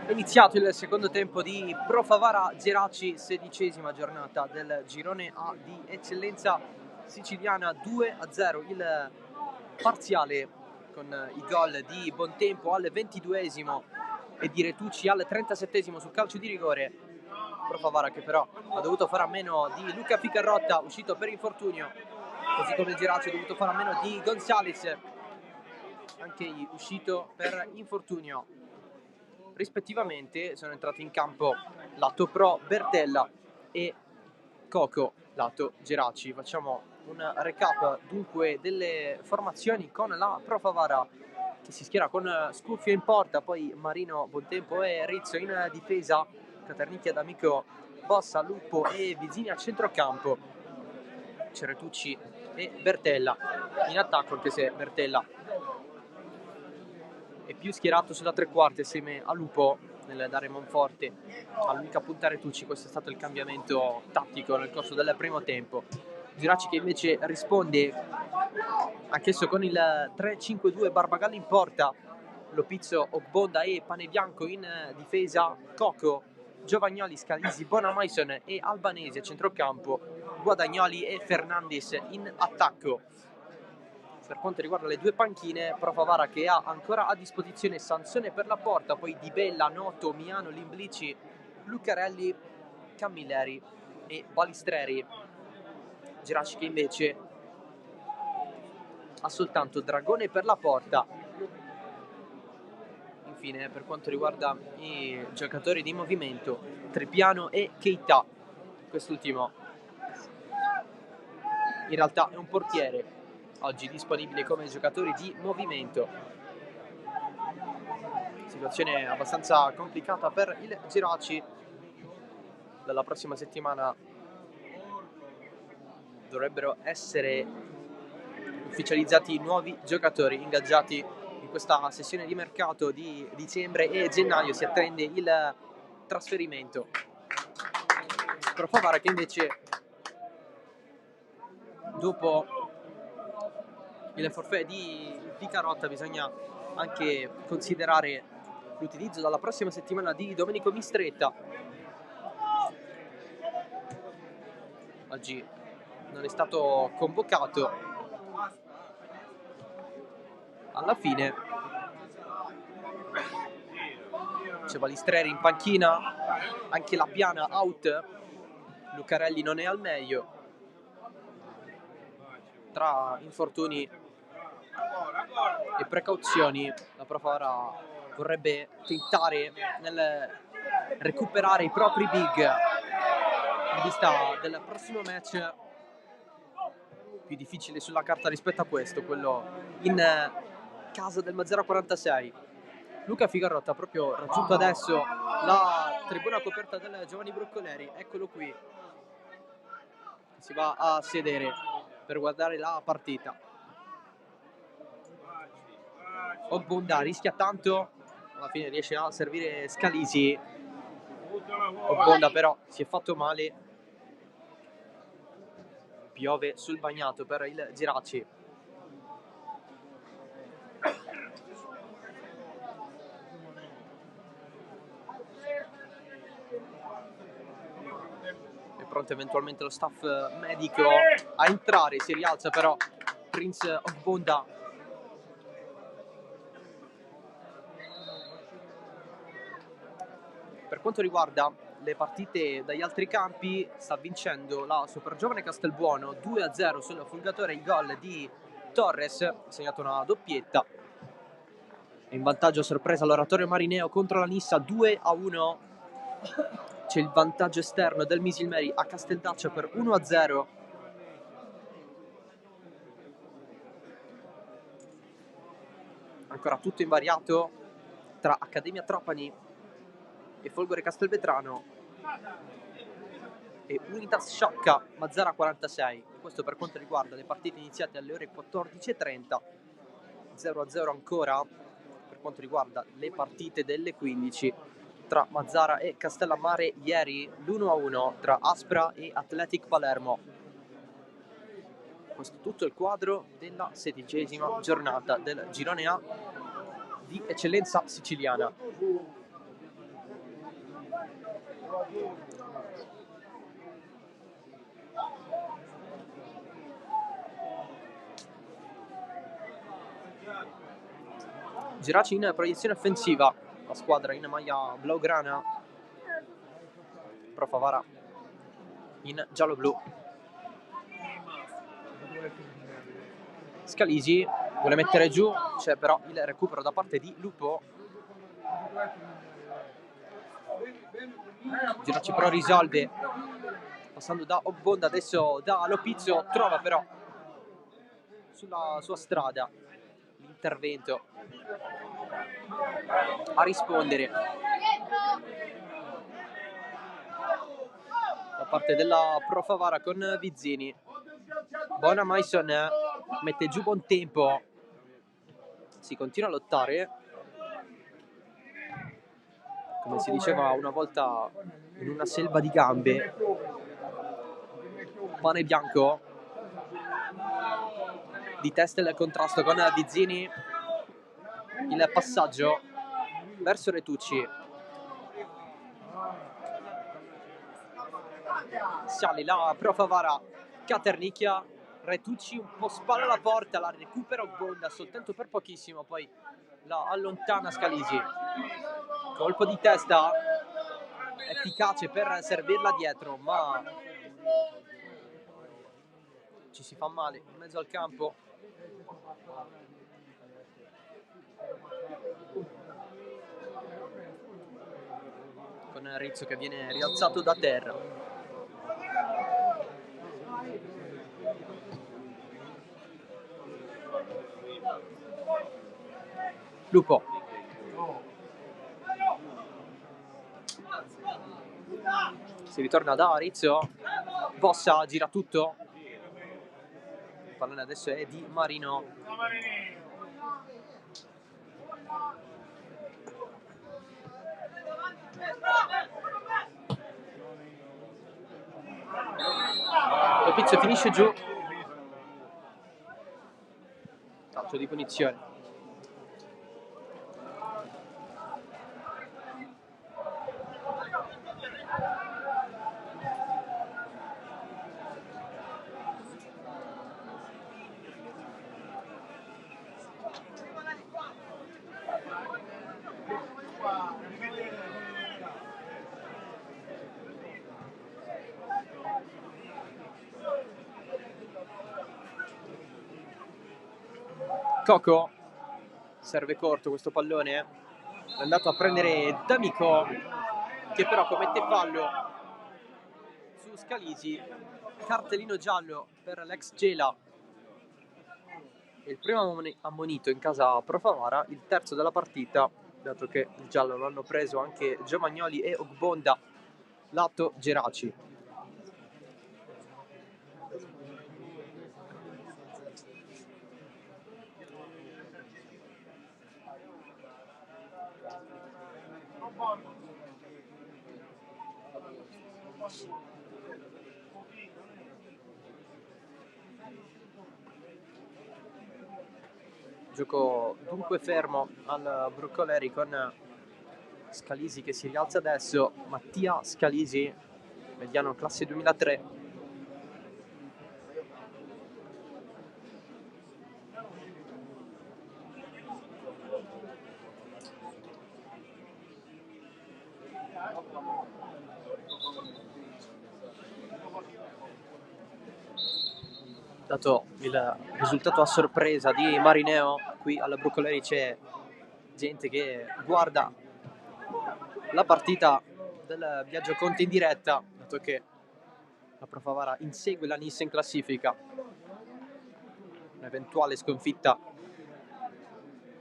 È iniziato il secondo tempo di Pro Favara Geraci, 16ª giornata del girone A di eccellenza siciliana. 2-0 il parziale, con i gol di Bontempo al 22esimo e di Retucci al 37esimo sul calcio di rigore. Pro Favara che però ha dovuto fare a meno di Luca Ficarrotta, uscito per infortunio, così come il Geraci ha dovuto fare a meno di Gonzalez, anche uscito per infortunio. Rispettivamente sono entrati in campo lato Pro Bertella e Coco lato Geraci. Facciamo un recap dunque delle formazioni, con la Pro Favara che si schiera con Scuffio in porta, poi Marino, Bontempo e Rizzo in difesa, Caternicchia, D'Amico, Bossa, Lupo e Visini a centrocampo, Ceretucci e Bertella in attacco, anche se Bertella è più schierato sulla tre quarti assieme a Lupo nel dare manforte all'unica punta Retucci. Questo è stato il cambiamento tattico nel corso del primo tempo. Geraci che invece risponde anch'esso con il 3-5-2, Barbagallo in porta, Lopizzo, Ogbonda e Panebianco in difesa, Coco, Giovagnoli, Scalisi, Bonamaison e Albanesi a centrocampo, Guadagnoli e Fernandez in attacco. Per quanto riguarda le due panchine, Pro Favara che ha ancora a disposizione Sansone per la porta, poi Di Bella, Noto, Miano, Limblici, Lucarelli, Camilleri e Balistreri. Geraci che invece ha soltanto Dragone per la porta. Infine, per quanto riguarda i giocatori di movimento, Tripiano e Keita, quest'ultimo in realtà è un portiere, oggi disponibile come giocatori di movimento. Situazione abbastanza complicata per il Geraci. Dalla prossima settimana dovrebbero essere ufficializzati nuovi giocatori ingaggiati in questa sessione di mercato di dicembre e gennaio. Si attende il trasferimento. Pro Favara che invece, dopo il forfait di Ficarotta, bisogna anche considerare l'utilizzo dalla prossima settimana di Domenico Mistretta. Oggi non è stato convocato. Alla fine c'è Balistreri in panchina, anche la Piana out, Lucarelli non è al meglio. Tra infortuni e precauzioni, la Pro Favara vorrebbe tentare nel recuperare i propri big in vista del prossimo match, più difficile sulla carta rispetto a questo, quello in casa del Mazzara 46. Luca Figarrotta ha proprio raggiunto adesso la tribuna coperta del Giovanni Broccoleri. Eccolo qui, si va a sedere per guardare la partita. Ogbonda rischia tanto, alla fine riesce a servire Scalisi. Ogbonda però si è fatto male, piove sul bagnato per il Geraci. È pronto eventualmente lo staff medico a entrare, si rialza però Prince Ogbonda. Per quanto riguarda le partite dagli altri campi, sta vincendo la Supergiovane Castelbuono 2-0 sul Fulgatore. Il gol di Torres ha segnato una doppietta. È in vantaggio a sorpresa l'Oratorio Marineo contro la Nissa 2-1. C'è il vantaggio esterno del Misilmeri a Casteldaccia per 1-0. Ancora tutto invariato tra Accademia Trapani e Folgore Castelvetrano e Unitas Sciacca Mazzara 46. Questo per quanto riguarda le partite iniziate alle ore 14:30. 0-0 ancora per quanto riguarda le partite delle 15 tra Mazzara e Castellammare. Ieri l'1-1 tra Aspra e Athletic Palermo. Questo è tutto il quadro della 16ª giornata del girone A di eccellenza siciliana. Geraci in proiezione offensiva, la squadra in maglia blaugrana, Pro Favara in giallo-blu. Scalisi vuole mettere giù, c'è però il recupero da parte di Lupo. Geraci però risolve, passando da Ogbonda, adesso da Lopizio, trova però sulla sua strada l'intervento a rispondere da parte della Pro Favara con Vizzini. Bona Mason mette giù buon tempo, si continua a lottare, come si diceva una volta, in una selva di gambe. Pane bianco, di testa il contrasto con Vizzini, il passaggio verso Retucci, sale la Pro Favara, caternicchia, Retucci un po' spalla alla porta, la recupera Ogbonda soltanto per pochissimo, poi la allontana Scalisi. Colpo di testa efficace per servirla dietro, ma ci si fa male in mezzo al campo. Con Rizzo che viene rialzato da terra. Lupo. Si ritorna da Rizzo. Bossa gira tutto. Il pallone adesso è di Marino. Lopizio finisce giù. Calcio di punizione. Coco serve corto questo pallone, è andato a prendere D'Amico che però commette fallo su Scalisi, cartellino giallo per l'ex Gela, il primo ammonito in casa Pro Favara, il terzo della partita, dato che il giallo lo hanno preso anche Giomagnoli e Ogbonda, lato Geraci. Gioco dunque fermo al Broccoleri con Scalisi che si rialza adesso, Mattia Scalisi, mediano classe 2003. Dato il risultato a sorpresa di Marineo, qui alla Broccoleri c'è gente che guarda la partita del Biagio Conti in diretta, dato che la Pro Favara insegue la Nice in classifica. Un'eventuale sconfitta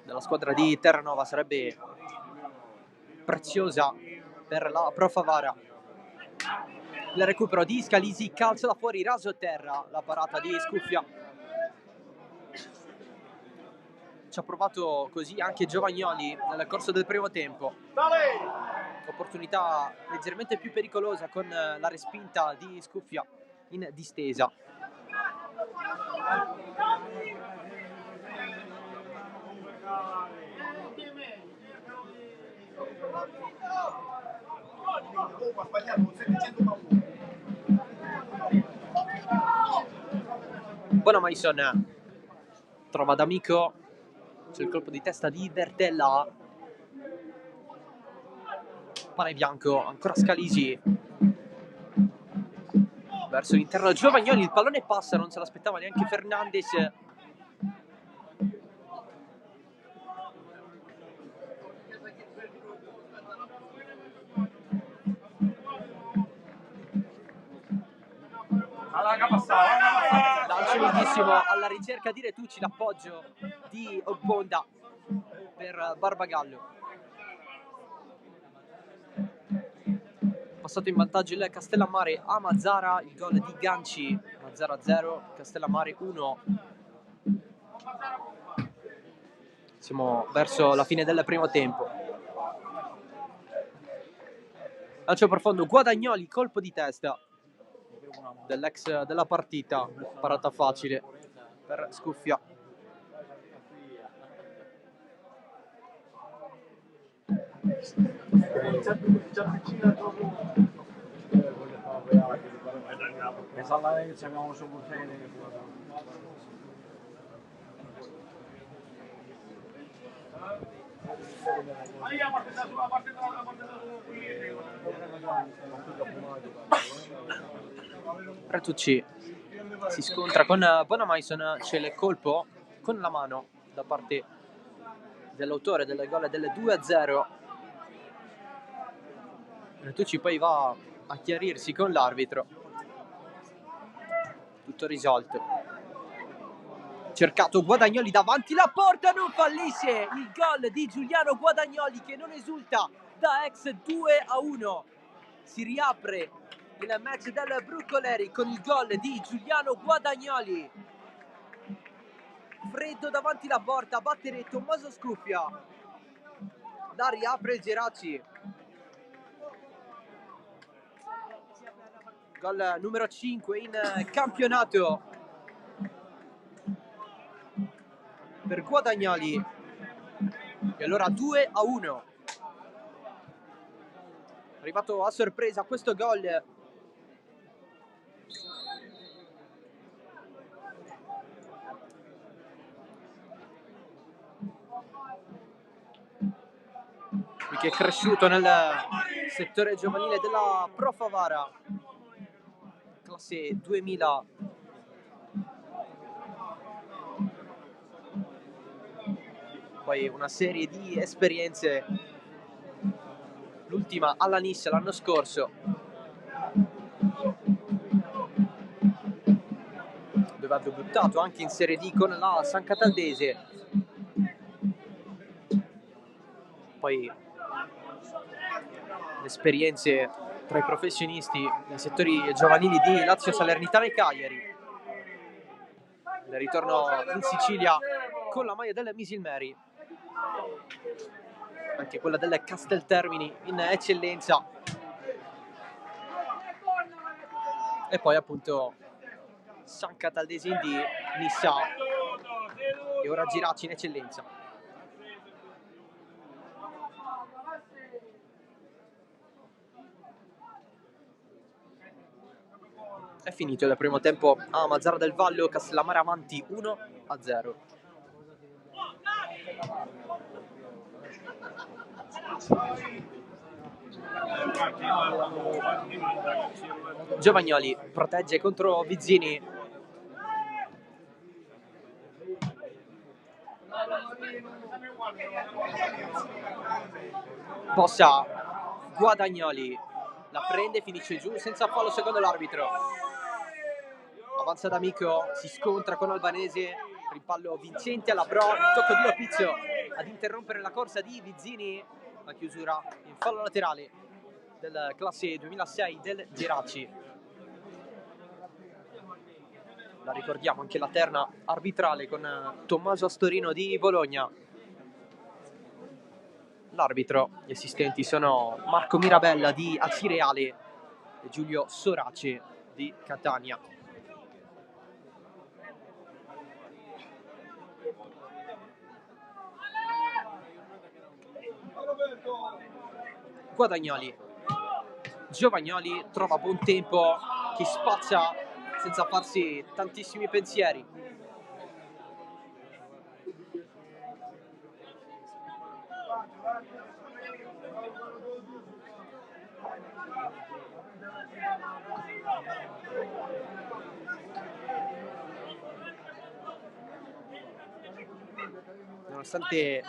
della squadra di Terranova sarebbe preziosa per la Pro Favara. Il recupero di Scalisi, calcio da fuori, raso a terra, la parata di Scuffia. ci ha provato così anche Giovagnoli nel corso del primo tempo. Opportunità leggermente più pericolosa con la respinta di Scuffia in distesa. Bonamaison trova D'Amico, c'è il colpo di testa di Bertella, pane bianco, ancora Scalisi verso l'interno Giovagnoli, il pallone passa, non se l'aspettava neanche Fernandes. Lancio lunghissimo alla ricerca di Retucci, l'appoggio di Ogbonda per Barbagallo. Passato in vantaggio il Castellammare a Mazzara, il gol di Ganci, Mazzara 0, Castellammare 1. Siamo verso la fine del primo tempo. Lancio profondo, Guadagnoli, colpo di testa dell'ex della partita, parata facile per Scuffia. Retucci si scontra con Bonamaison, c'è il colpo con la mano da parte dell'autore del gol del 2-0. Retucci poi va a chiarirsi con l'arbitro. Tutto risolto. Cercato Guadagnoli davanti la porta, non fallisce il gol di Giuliano Guadagnoli che non esulta da ex 2-1. Si riapre il match del Brucoleri con il gol di Giuliano Guadagnoli. Freddo davanti la porta, battere Tommaso Scuffia. La riapre il Geraci. Gol numero 5 in campionato per Guadagnoli. E allora 2-1. Arrivato a sorpresa questo gol. Che è cresciuto nel settore giovanile della Pro Favara, classe 2000. Poi una serie di esperienze, l'ultima alla Nissa l'anno scorso, dove ha debuttato anche in Serie D con la San Cataldese. Poi le esperienze tra i professionisti nei settori giovanili di Lazio, Salernitana e Cagliari. Il ritorno in Sicilia con la maglia del Misilmeri, anche quella del Casteltermini in eccellenza, e poi appunto San Cataldesi in D, Nissa e ora Geraci in eccellenza. È finito il primo tempo a Mazzara del Vallo, Castellammare avanti 1-0. Giovagnoli protegge contro Vizzini. Possa Guadagnoli, la prende, finisce giù senza fallo secondo l'arbitro. Avanza D'Amico, si scontra con Albanese, rimpallo vincente alla Pro, il tocco di Lopizio ad interrompere la corsa di Vizzini, la chiusura in fallo laterale del classe 2006 del Geraci. La ricordiamo anche la terna arbitrale con Tommaso Astorino di Bologna. L'arbitro, gli assistenti sono Marco Mirabella di Acireale e Giulio Sorace di Catania. Guadagnoli, Giovagnoli trova buon tempo, che spazza senza farsi tantissimi pensieri. Nonostante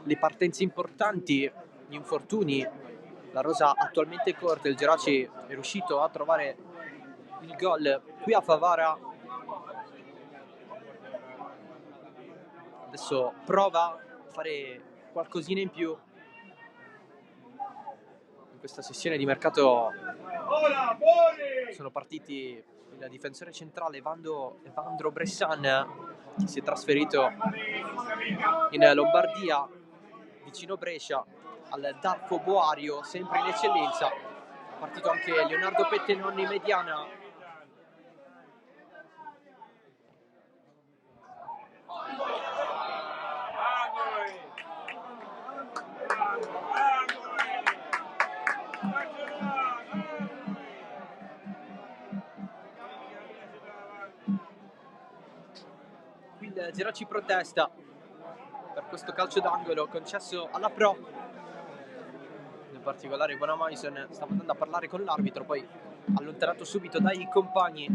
le partenze importanti, gli infortuni, la rosa attualmente corta, il Geraci è riuscito a trovare il gol qui a Favara. Adesso prova a fare qualcosina in più in questa sessione di mercato. Sono partiti il difensore centrale Evandro Bressan, che si è trasferito in Lombardia vicino Brescia al Darfo Boario, sempre in eccellenza. È partito anche Leonardo Pettenonni mediana. Il Geraci protesta per questo calcio d'angolo concesso alla Pro. In particolare Bonamaison stava andando a parlare con l'arbitro, poi allontanato subito dai compagni.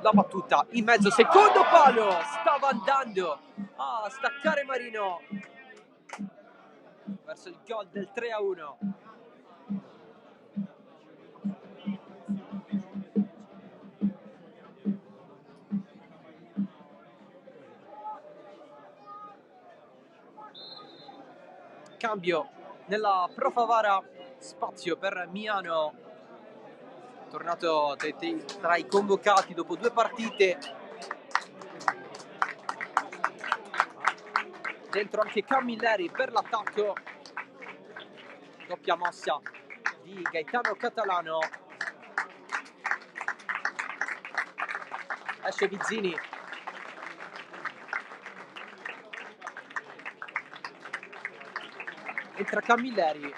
La battuta in mezzo, secondo palo, stava andando a staccare Marino verso il gol del 3-1. Cambio nella Pro Favara, spazio per Miano, tornato tra i convocati dopo 2 partite. Dentro anche Camilleri per l'attacco, doppia mossa di Gaetano Catalano. Esce Vizzini, entra Camilleri,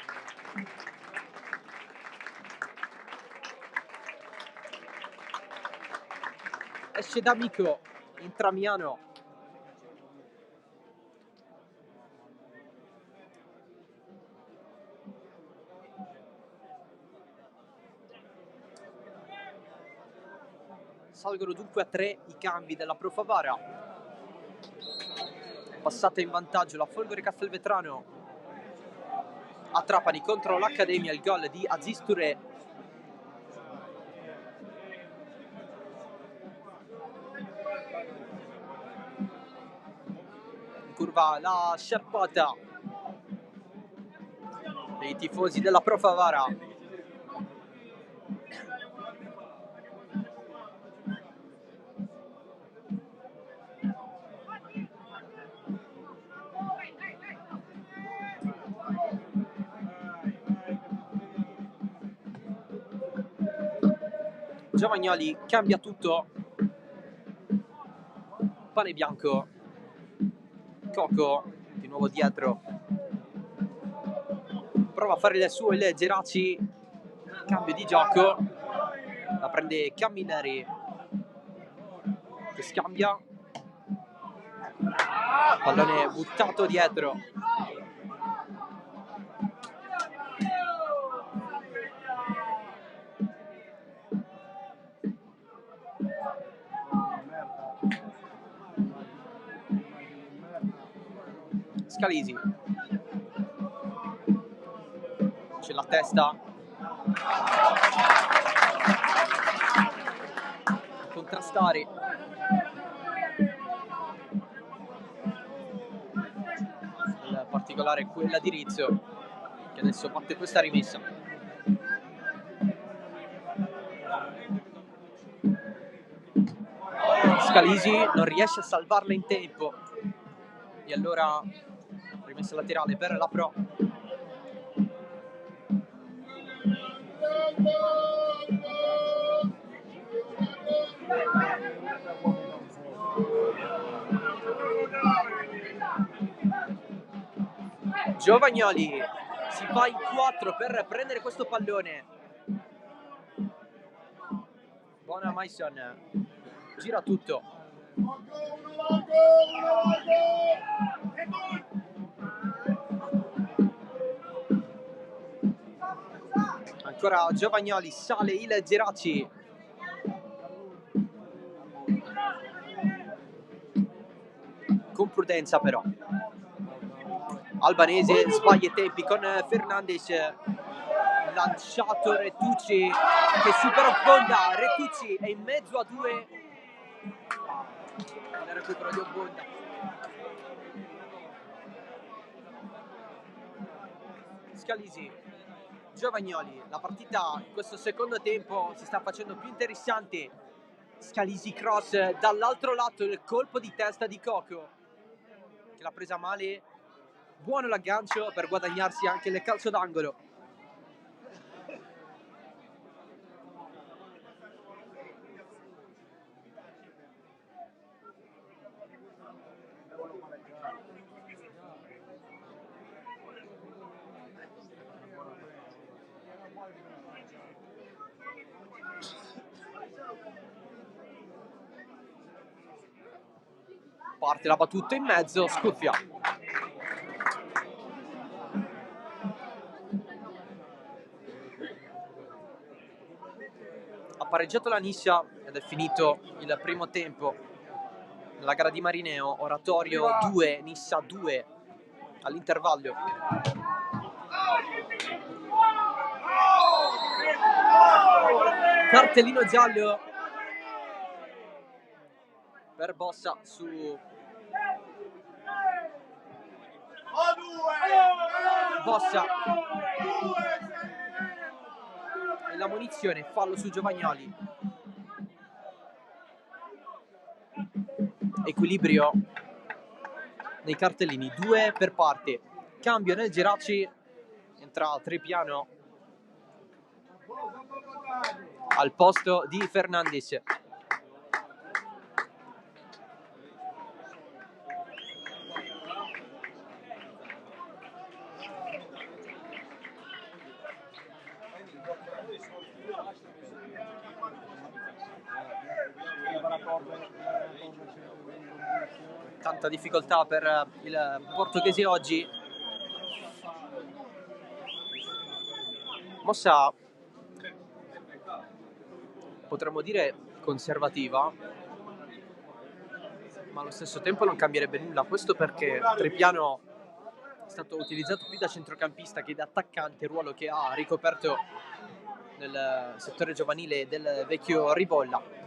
esce D'Amico, entra Miano. Salgono dunque a 3 i cambi della Pro Favara. Passata in vantaggio la Folgore Castelvetrano a Trapani contro l'Accademia, il gol di Aziz Touré. In curva la sciarpata dei tifosi della Pro Favara. Giovagnoli cambia tutto, pane bianco, Coco di nuovo dietro, prova a fare le sue il Geraci, cambio di gioco, la prende Camilleri che scambia, pallone buttato dietro. Scalisi, c'è la testa, a contrastare particolare quella di Rizzo, che adesso batte questa rimessa. Scalisi non riesce a salvarla in tempo e allora rimessa laterale per la Pro. Giovagnoli si fa in 4 per prendere questo pallone. Buona Mason, gira tutto. Ancora Giovagnoli, sale il Geraci. Con prudenza però. Albanese sbaglia i tempi con Fernandes, lanciato Retucci che supera Ogbonda. Retucci è in mezzo a due. Il recupero di Ogbonda. Scalisi, Giovagnoli, la partita in questo secondo tempo si sta facendo più interessante. Scalisi cross dall'altro lato, il colpo di testa di Coco che l'ha presa male. Buono l'aggancio per guadagnarsi anche il calcio d'angolo. Parte la battuta in mezzo, scuffia. Ha pareggiato la Niscia ed è finito il primo tempo nella gara di Marineo. Oratorio 2, Nissa 2 all'intervallo. Cartellino giallo per Bossa su Bossa e la munizione, fallo su Giovagnoli. Equilibrio nei cartellini, 2 per parte. Cambio nel Geraci, entra Trepiano al posto di Fernandes. Tanta difficoltà per il portoghese oggi. Mossa, potremmo dire conservativa, ma allo stesso tempo non cambierebbe nulla. Questo perché Trepiano è stato utilizzato più da centrocampista che da attaccante, ruolo che ha ricoperto nel settore giovanile del vecchio Ribolla,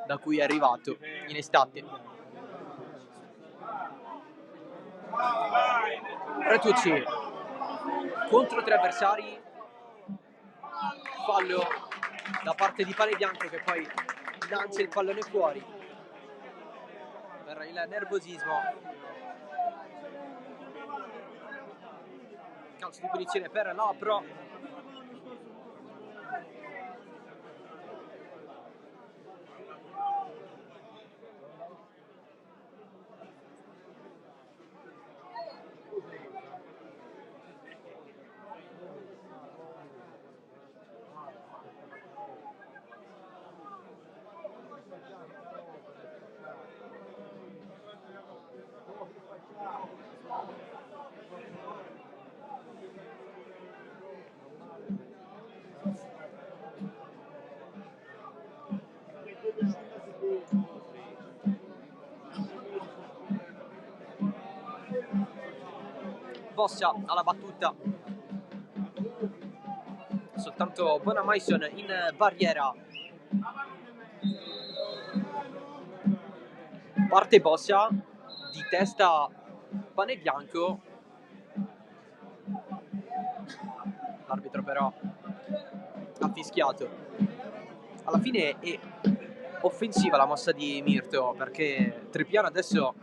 da cui è arrivato in estate. Retucci contro 3 avversari, fallo da parte di Pane Bianco che poi lancia il pallone fuori per il nervosismo. Calcio di punizione per la Pro. Bossa alla battuta, soltanto Bonamaison in barriera. Parte Bossa di testa Panebianco. L'arbitro però ha fischiato. Alla fine è offensiva la mossa di Mirto, perché Trepiano adesso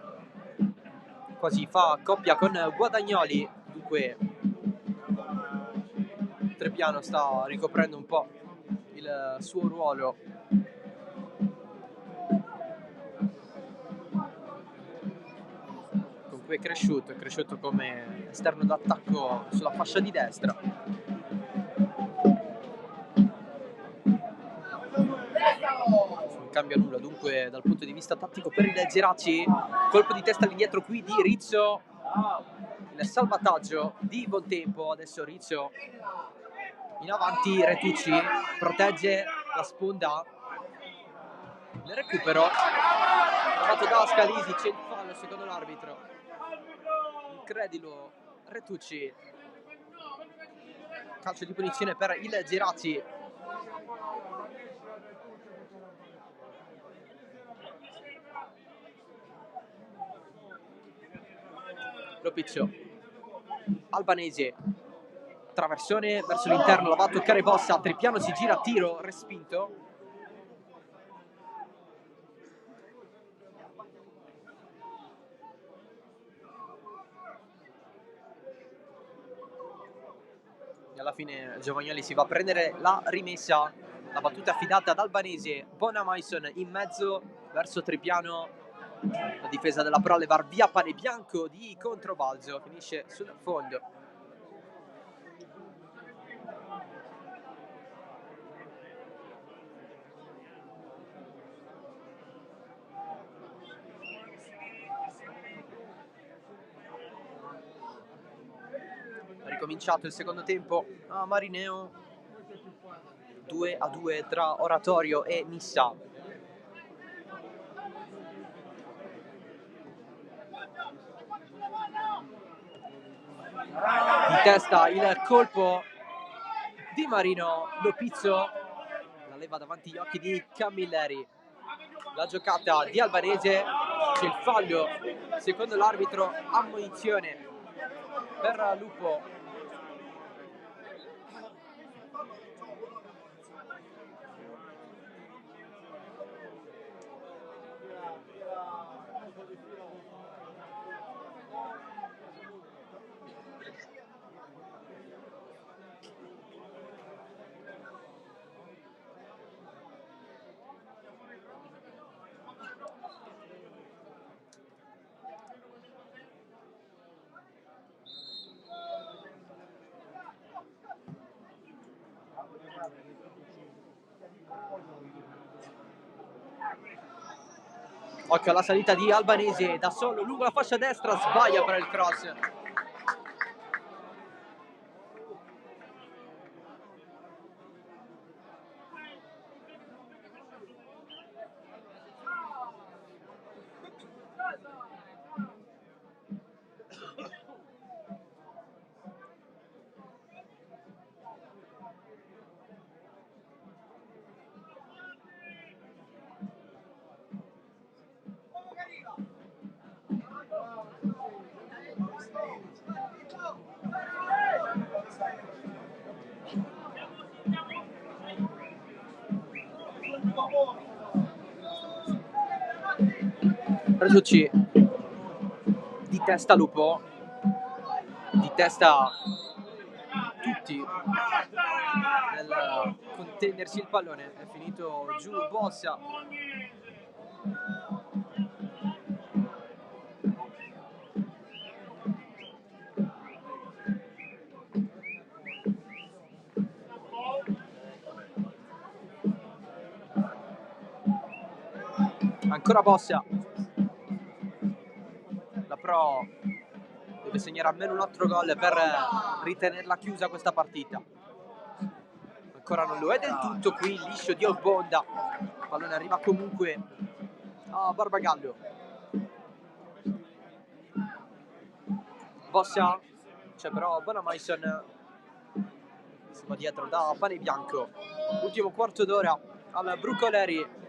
quasi fa coppia con Guadagnoli, dunque Trepiano sta ricoprendo un po' il suo ruolo. Con cui è cresciuto come esterno d'attacco sulla fascia di destra. Non cambia nulla dunque dal punto di vista tattico per il Geraci. Colpo di testa all'indietro qui di Rizzo, il salvataggio di Bontempo. Adesso Rizzo in avanti, Retucci protegge la sponda, il recupero trovato da Scalisi, c'è il fallo secondo l'arbitro, incredibile. Retucci, calcio di punizione per il Geraci. Lopiccio, Albanese, traversone verso l'interno, la va a toccare Bossa, Trepiano si gira, tiro respinto. E alla fine Giovagnoli si va a prendere la rimessa, la battuta affidata ad Albanese. Bonamaison in mezzo verso Trepiano, la difesa della Pro levar via Panebianco di controbalzo, finisce sul fondo. Ha ricominciato il secondo tempo a Marineo, 2-2 tra Oratorio e Nissa. Di testa il colpo di Marino, Lopizzo la leva davanti agli occhi di Camilleri. La giocata di Albanese, c'è il fallo secondo l'arbitro, ammonizione per Lupo. Occhio alla salita di Albanese, da solo lungo la fascia destra, sbaglia per il cross. Retucci, di testa Lupo, di testa tutti nel contendersi il pallone, è finito giù Bossa. Ancora Bossa, la Pro deve segnare almeno un altro gol per ritenerla chiusa questa partita. Ancora non lo è del tutto qui, liscio di Obonda, il pallone arriva comunque a Barbagallo. Bossa, c'è però Bonamaison, si va dietro da Panebianco. Ultimo quarto d'ora al Brucoleri,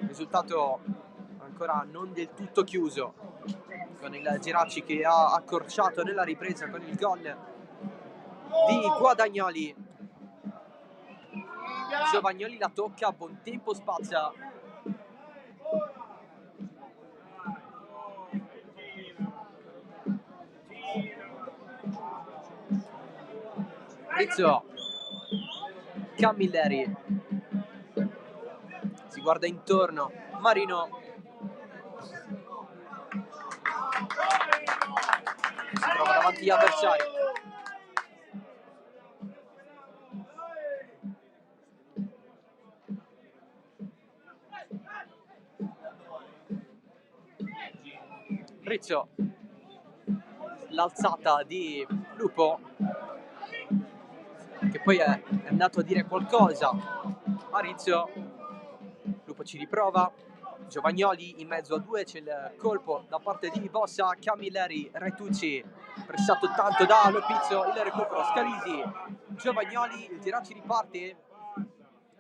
risultato ancora non del tutto chiuso. con il Giracci che ha accorciato nella ripresa con il gol di Guadagnoli. Giovagnoli la tocca, a buon tempo spazza. Rizzo, Camilleri, si guarda intorno, Marino, si trova davanti agli avversari. Rizzo, l'alzata di Lupo, che poi è andato a dire qualcosa a Rizzo. Lupo ci riprova, Giovagnoli in mezzo a due, c'è il colpo da parte di Bossa, Camilleri, Retucci, pressato tanto da Lopizzo, il recupero Scalisi, Giovagnoli, il Giracci riparte,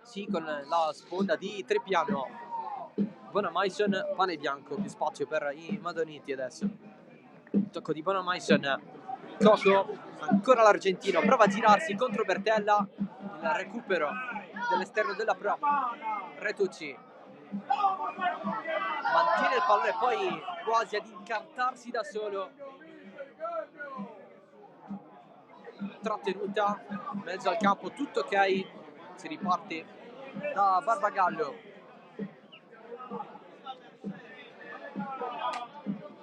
sì, con la sponda di Trepiano. Bonamaison, pane bianco, più spazio per i Madoniti adesso. Il tocco di Bonamaison, Coco, ancora l'argentino, prova a girarsi contro Bertella, il recupero dell'esterno della Pro, Retucci mantiene il pallone, poi quasi ad incartarsi da solo, trattenuta, mezzo al campo, tutto ok, si riparte da Barbagallo.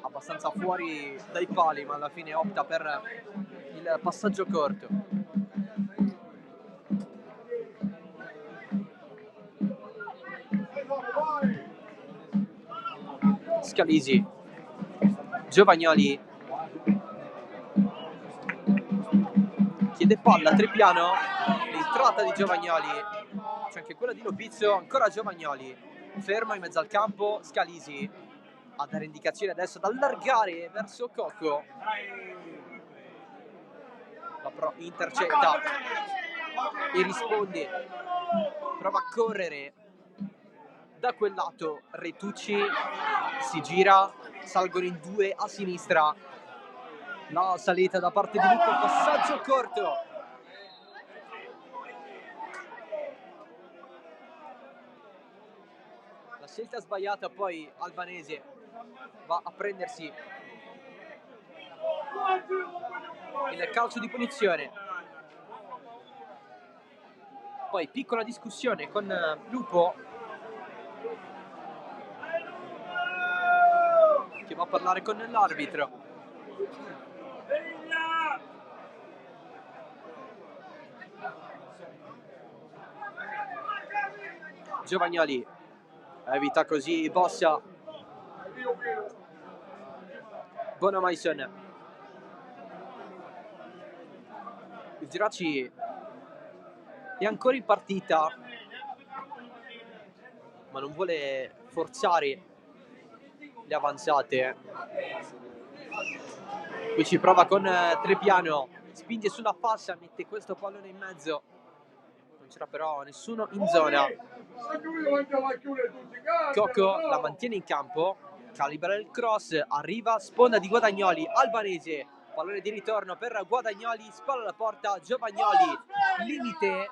Abbastanza fuori dai pali, ma alla fine opta per il passaggio corto. Scalisi, Giovagnoli, chiede palla, Trepiano, l'entrata di Giovagnoli, c'è anche quella di Lopizzo, ancora Giovagnoli, ferma in mezzo al campo, Scalisi a dare indicazione adesso ad allargare verso Cocco, la Pro intercetta e risponde, prova a correre da quel lato, Retucci si gira, salgono in due a sinistra, la salita da parte di Lupo, passaggio corto, la scelta sbagliata, poi Albanese va a prendersi il calcio di punizione, poi piccola discussione con Lupo che va a parlare con l'arbitro. Giovagnoli evita così Bossa, Bonamaison, il Giracci è ancora in partita ma non vuole forzare le avanzate. Qui ci prova con Trepiano, spinge sulla fascia, mette questo pallone in mezzo, non c'era però nessuno in zona. Coco la mantiene in campo, calibra il cross, arriva, sponda di Guadagnoli, Albanese, pallone di ritorno per Guadagnoli, spalla alla porta, Giovagnoli, limite,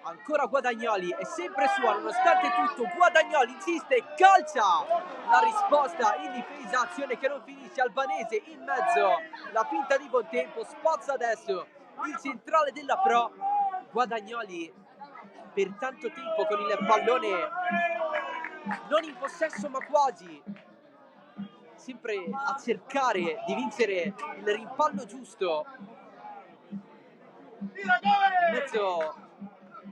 ancora Guadagnoli, è sempre sua nonostante tutto, Guadagnoli insiste, calcia, la risposta in difesa, azione che non finisce, Albanese in mezzo, la finta di buon tempo, spazza adesso il centrale della Pro, Guadagnoli per tanto tempo con il pallone non in possesso ma quasi, sempre a cercare di vincere il rimpallo giusto in mezzo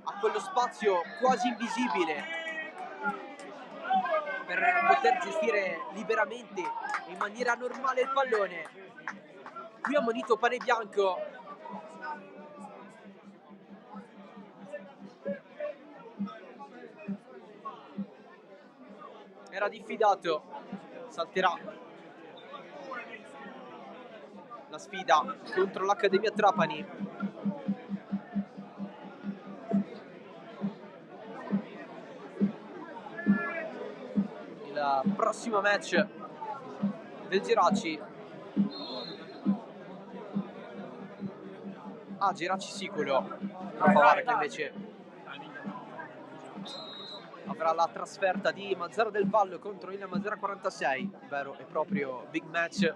a quello spazio quasi invisibile per poter gestire liberamente e in maniera normale il pallone. Qui ha monito pane bianco, era diffidato, salterà la sfida contro l'Accademia Trapani. Il prossimo match del Geraci. Geraci sicuro. Profavara che invece avrà la trasferta di Mazzara del Vallo contro il Mazzara 46, vero e proprio big match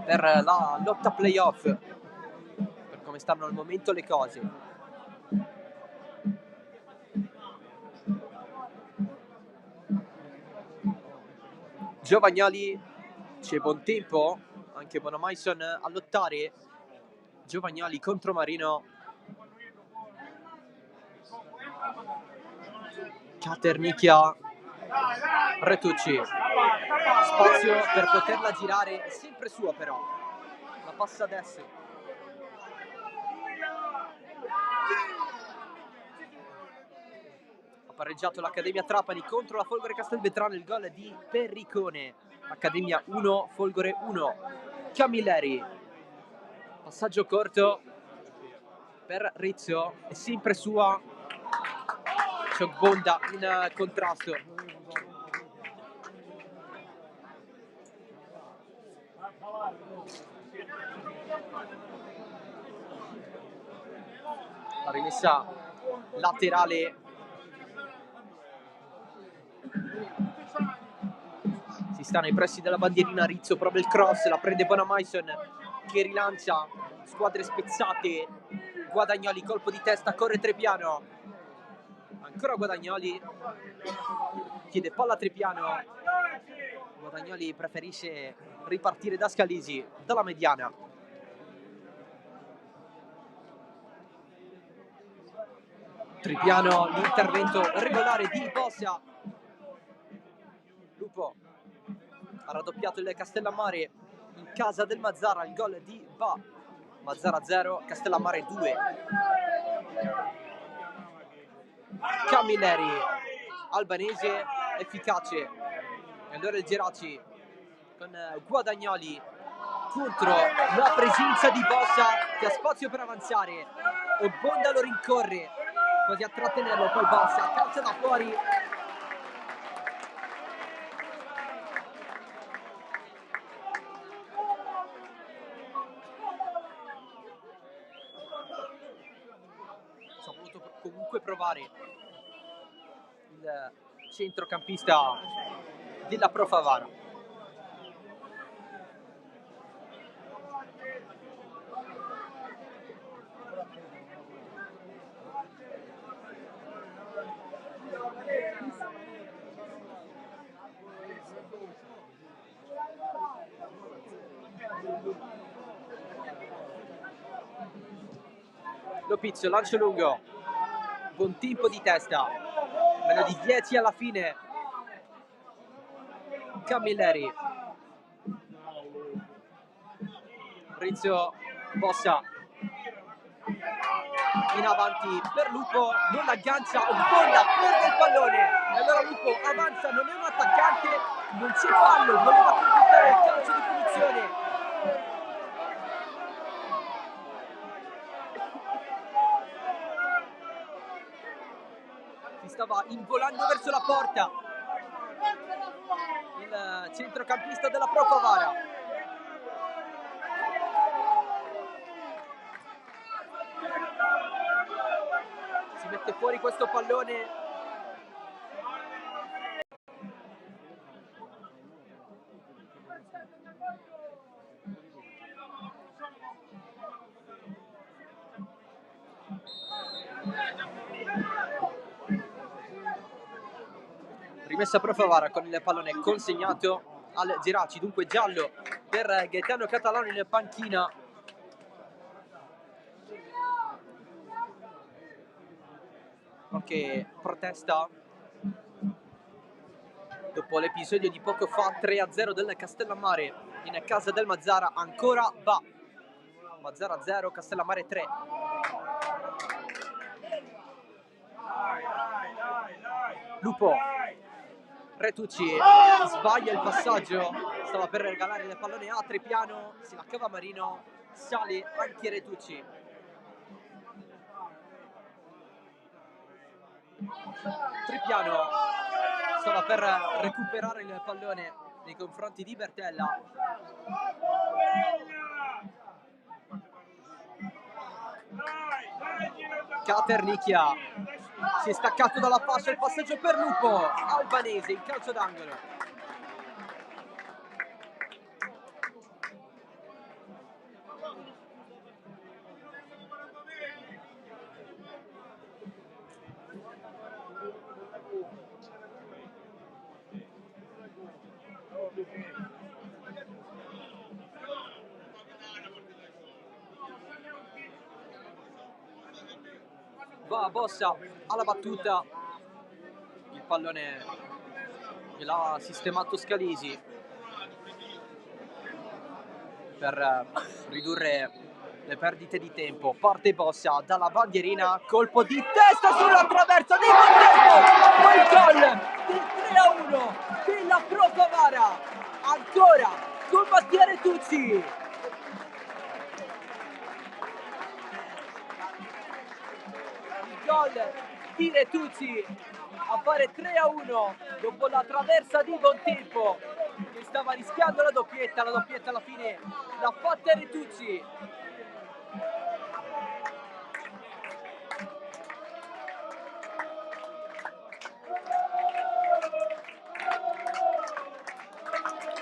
per la lotta playoff, per come stanno al momento le cose. Giovagnoli, c'è buon tempo, anche Bonamaison a lottare. Giovagnoli contro Marino. Caternicchia, Retucci, spazio per poterla girare, è sempre sua però, la passa adesso. Ha pareggiato l'Accademia Trapani contro la Folgore Castelvetrano, il gol di Perricone. Accademia 1, Folgore 1. Camilleri, passaggio corto per Rizzo, è sempre sua. Bonda in contrasto. La rimessa laterale si sta nei pressi della bandierina. Rizzo prova il cross, la prende Bonamaison che rilancia, squadre spezzate. Guadagnoli, colpo di testa, corre Trepiano, ancora Guadagnoli, chiede palla a Trepiano. Guadagnoli preferisce ripartire da Scalisi, dalla mediana. Trepiano, l'intervento regolare di Bossa. Lupo ha raddoppiato il Castellammare in casa del Mazzara, il gol di Ba. Mazzara 0, Castellammare 2. Camilleri, albanese, efficace. E allora il Geraci con Guadagnoli contro la presenza di Bossa che ha spazio per avanzare. Ogbonda lo rincorre, così a trattenerlo, poi Bossa calcia da fuori. Ha voluto comunque provare il centrocampista della Pro Favara. Lopizio, lancio lungo, buon tempo di testa, meno di 10 alla fine. Camilleri, Rizzo, Bossa in avanti per Lupo, non l'aggancia, Ogbonda perde il pallone e allora Lupo avanza, non è un attaccante, non c'è fallo, voleva conquistare il calcio di punizione. Si stava involando verso la porta il centrocampista della Pro Favara. Si mette fuori questo pallone. Rimessa Pro Favara con il pallone consegnato al Geraci, dunque giallo per Gaetano Catalano in panchina. Qualche protesta dopo l'episodio di poco fa, 3-0 del Castellammare in casa del Mazzara. Ancora va Mazzara 0, Castellammare 3. Lupo, Retucci sbaglia il passaggio, stava per regalare il pallone a Trepiano, si la cava Marino, sale anche Retucci. Trepiano stava per recuperare il pallone nei confronti di Bertella. Caternicchia si è staccato dalla fascia, il passaggio per Lupo. Albanese in calcio d'angolo. Va Bossa alla battuta, il pallone gliel'ha sistemato Scalisi per ridurre le perdite di tempo. Parte Bossa dalla bandierina, colpo di testa sulla traversa di Montempo, poi il gol del 3-1 della Pro Favara, ancora con Bastiere Tucci. Gol di Retucci a fare 3-1 dopo la traversa di Bontempo, che stava rischiando la doppietta alla fine l'ha fatta Retucci.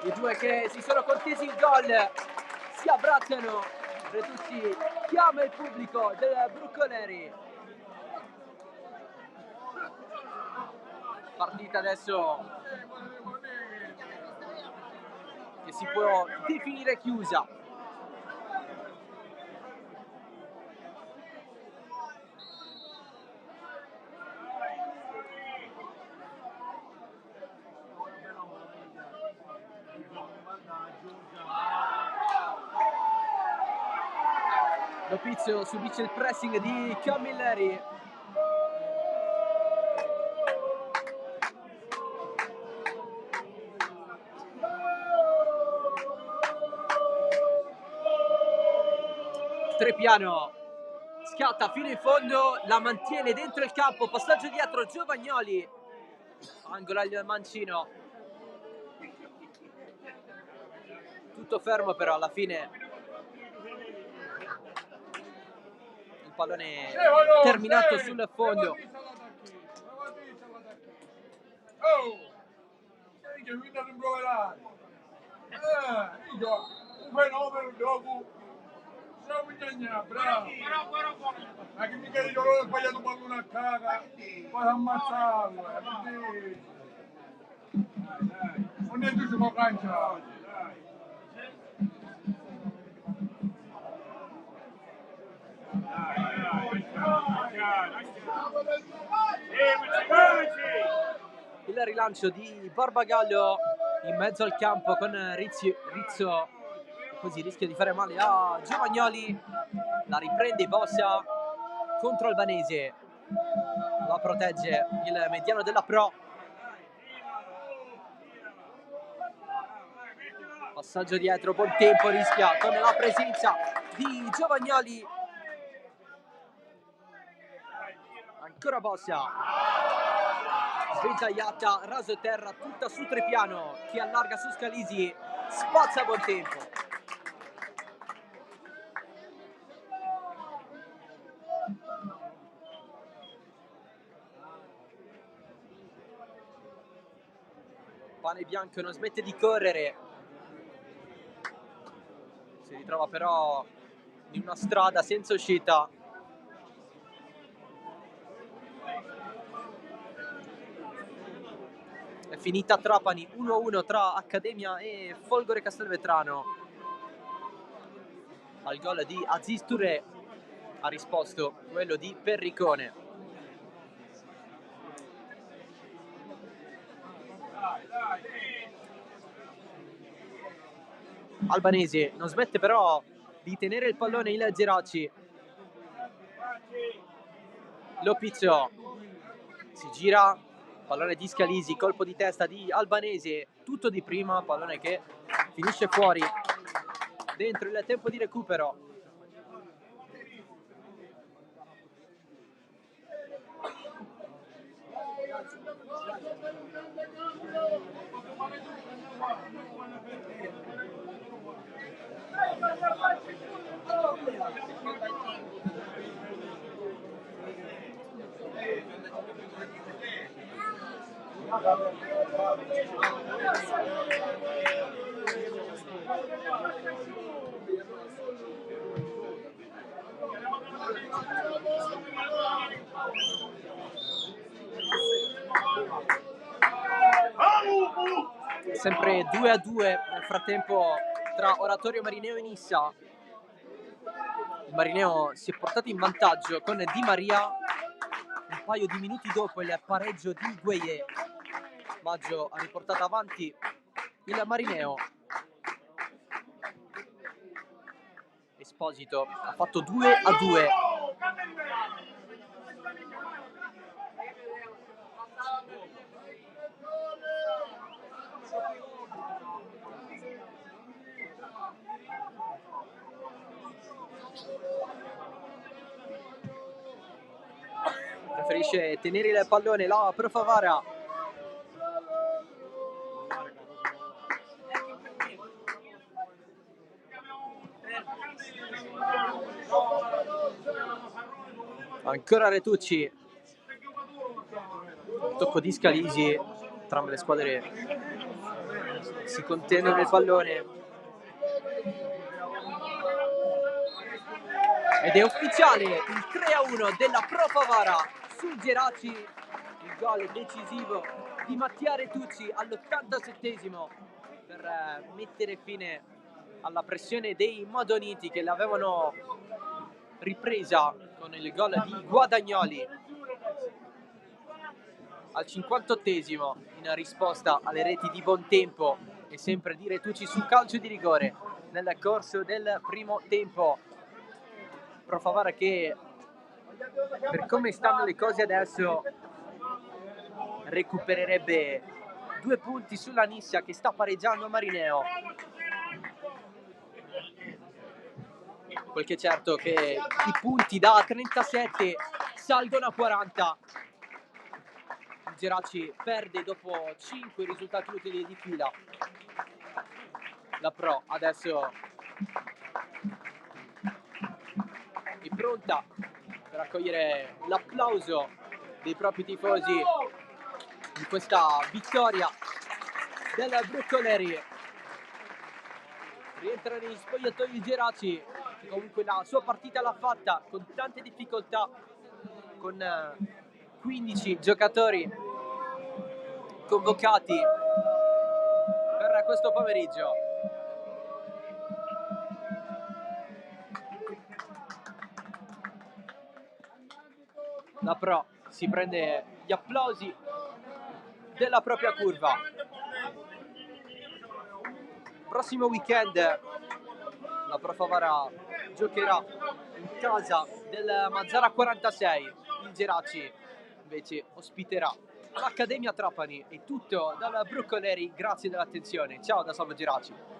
I due che si sono contesi il gol si abbracciano. Retucci chiama il pubblico del Broccoleri. Partita adesso che si può definire chiusa. Lopizio subisce il pressing di Camilleri. Trepiano scatta fino in fondo, la mantiene dentro il campo, passaggio dietro Giovagnoli, angolo al mancino, tutto fermo però alla fine il pallone terminato sul fondo. Bravo. Ma che mica io ho sbagliato pallone a caga, poi ammazzarlo, non è giusto ma cancia. Il rilancio di Barbagallo in mezzo al campo con Rizzo, così rischia di fare male a Giovagnoli, la riprende Bossa contro Albanese, la protegge il mediano della Pro. Passaggio dietro, Bontempo rischia con la presenza di Giovagnoli. Ancora Bossa, sventagliata, raso terra, tutta su Trepiano che allarga su Scalisi, spazza Bontempo. Pane Bianco non smette di correre, si ritrova però in una strada senza uscita. È finita a Trapani 1-1 tra Accademia e Folgore Castelvetrano. Al gol di Aziz Touré ha risposto quello di Perricone. Albanese non smette però di tenere il pallone il Geraci. Lopizio si gira, pallone di Scalisi, colpo di testa di Albanese, tutto di prima, pallone che finisce fuori dentro il tempo di recupero. Sempre 2-2 nel frattempo tra Oratorio Marineo e Nissa. Il Marineo si è portato in vantaggio con Di Maria. Un paio di minuti dopo il pareggio di Gueye, Maggio ha riportato avanti il Marineo. Esposito ha fatto 2-2. Preferisce tenere il pallone la Pro Favara. Ancora Retucci, tocco di Scalisi, entrambe le squadre si contendono il pallone ed è ufficiale il 3-1 della Pro Favara su Geraci, il gol decisivo di Mattia Retucci all'87esimo per mettere fine alla pressione dei Modoniti che l'avevano ripresa con il gol di Guadagnoli al 58esimo in risposta alle reti di Bontempo e sempre di Retucci su calcio di rigore nel corso del primo tempo. Pro Favara che, per come stanno le cose adesso, recupererebbe 2 punti sulla Nissa che sta pareggiando Marineo. Quel che è certo che i punti da 37 salgono a 40. Geraci perde dopo 5 risultati utili di fila. La Pro adesso è pronta per accogliere l'applauso dei propri tifosi di questa vittoria del Broccoleri. Rientra negli spogliatoi Geraci, che comunque la sua partita l'ha fatta con tante difficoltà, con 15 giocatori convocati per questo pomeriggio. La Pro si prende gli applausi della propria curva. Prossimo weekend la Pro Favara giocherà in casa del Mazzara 46. Il Geraci invece ospiterà l'Accademia Trapani. È tutto dal Broccoleri, grazie dell'attenzione. Ciao da Salvo Geraci.